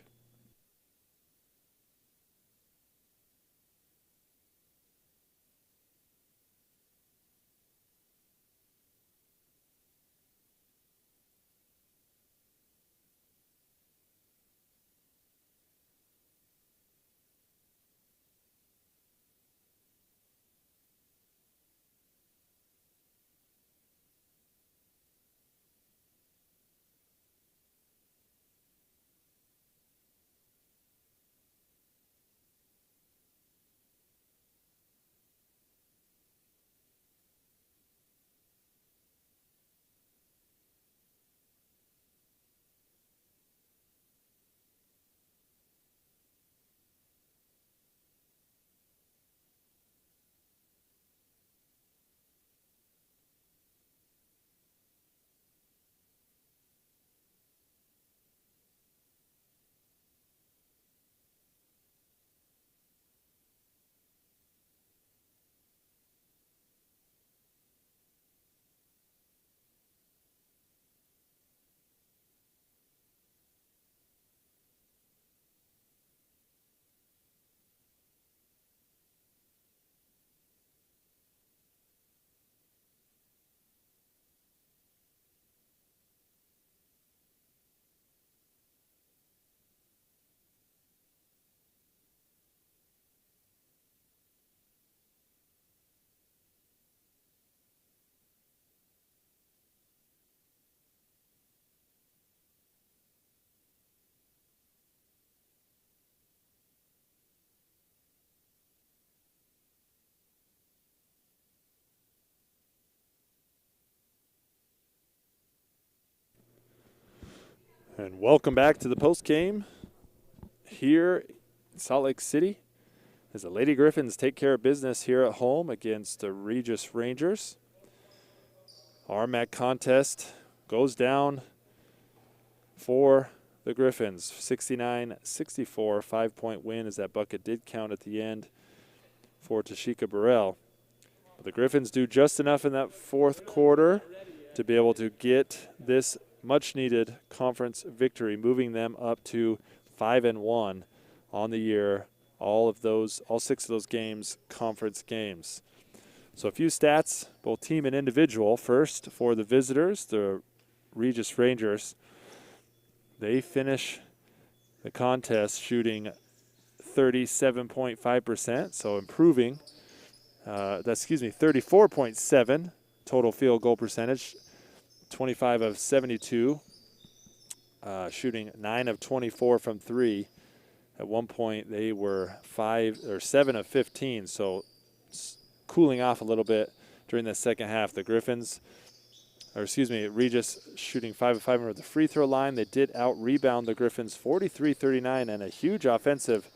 S1: And welcome back to the post-game here in Salt Lake City as the Lady Griffins take care of business here at home against the Regis Rangers. RMAC contest goes down for the Griffins, 69-64, 5-point win, as that bucket did count at the end for Tashika Burrell. But the Griffins do just enough in that fourth quarter to be able to get this much-needed conference victory, moving them up to 5-1 on the year. All 6 of those games, conference games. So a few stats, both team and individual. First, for the visitors, the Regis Rangers, they finish the contest shooting 37.5%, so improving. 34.7 total field goal percentage. 25 of 72, shooting 9 of 24 from 3. At one point, they were 7 of 15, so cooling off a little bit during the second half. The Regis shooting 5 of 5 over the free throw line. They did out-rebound the Griffins 43-39, and a huge offensive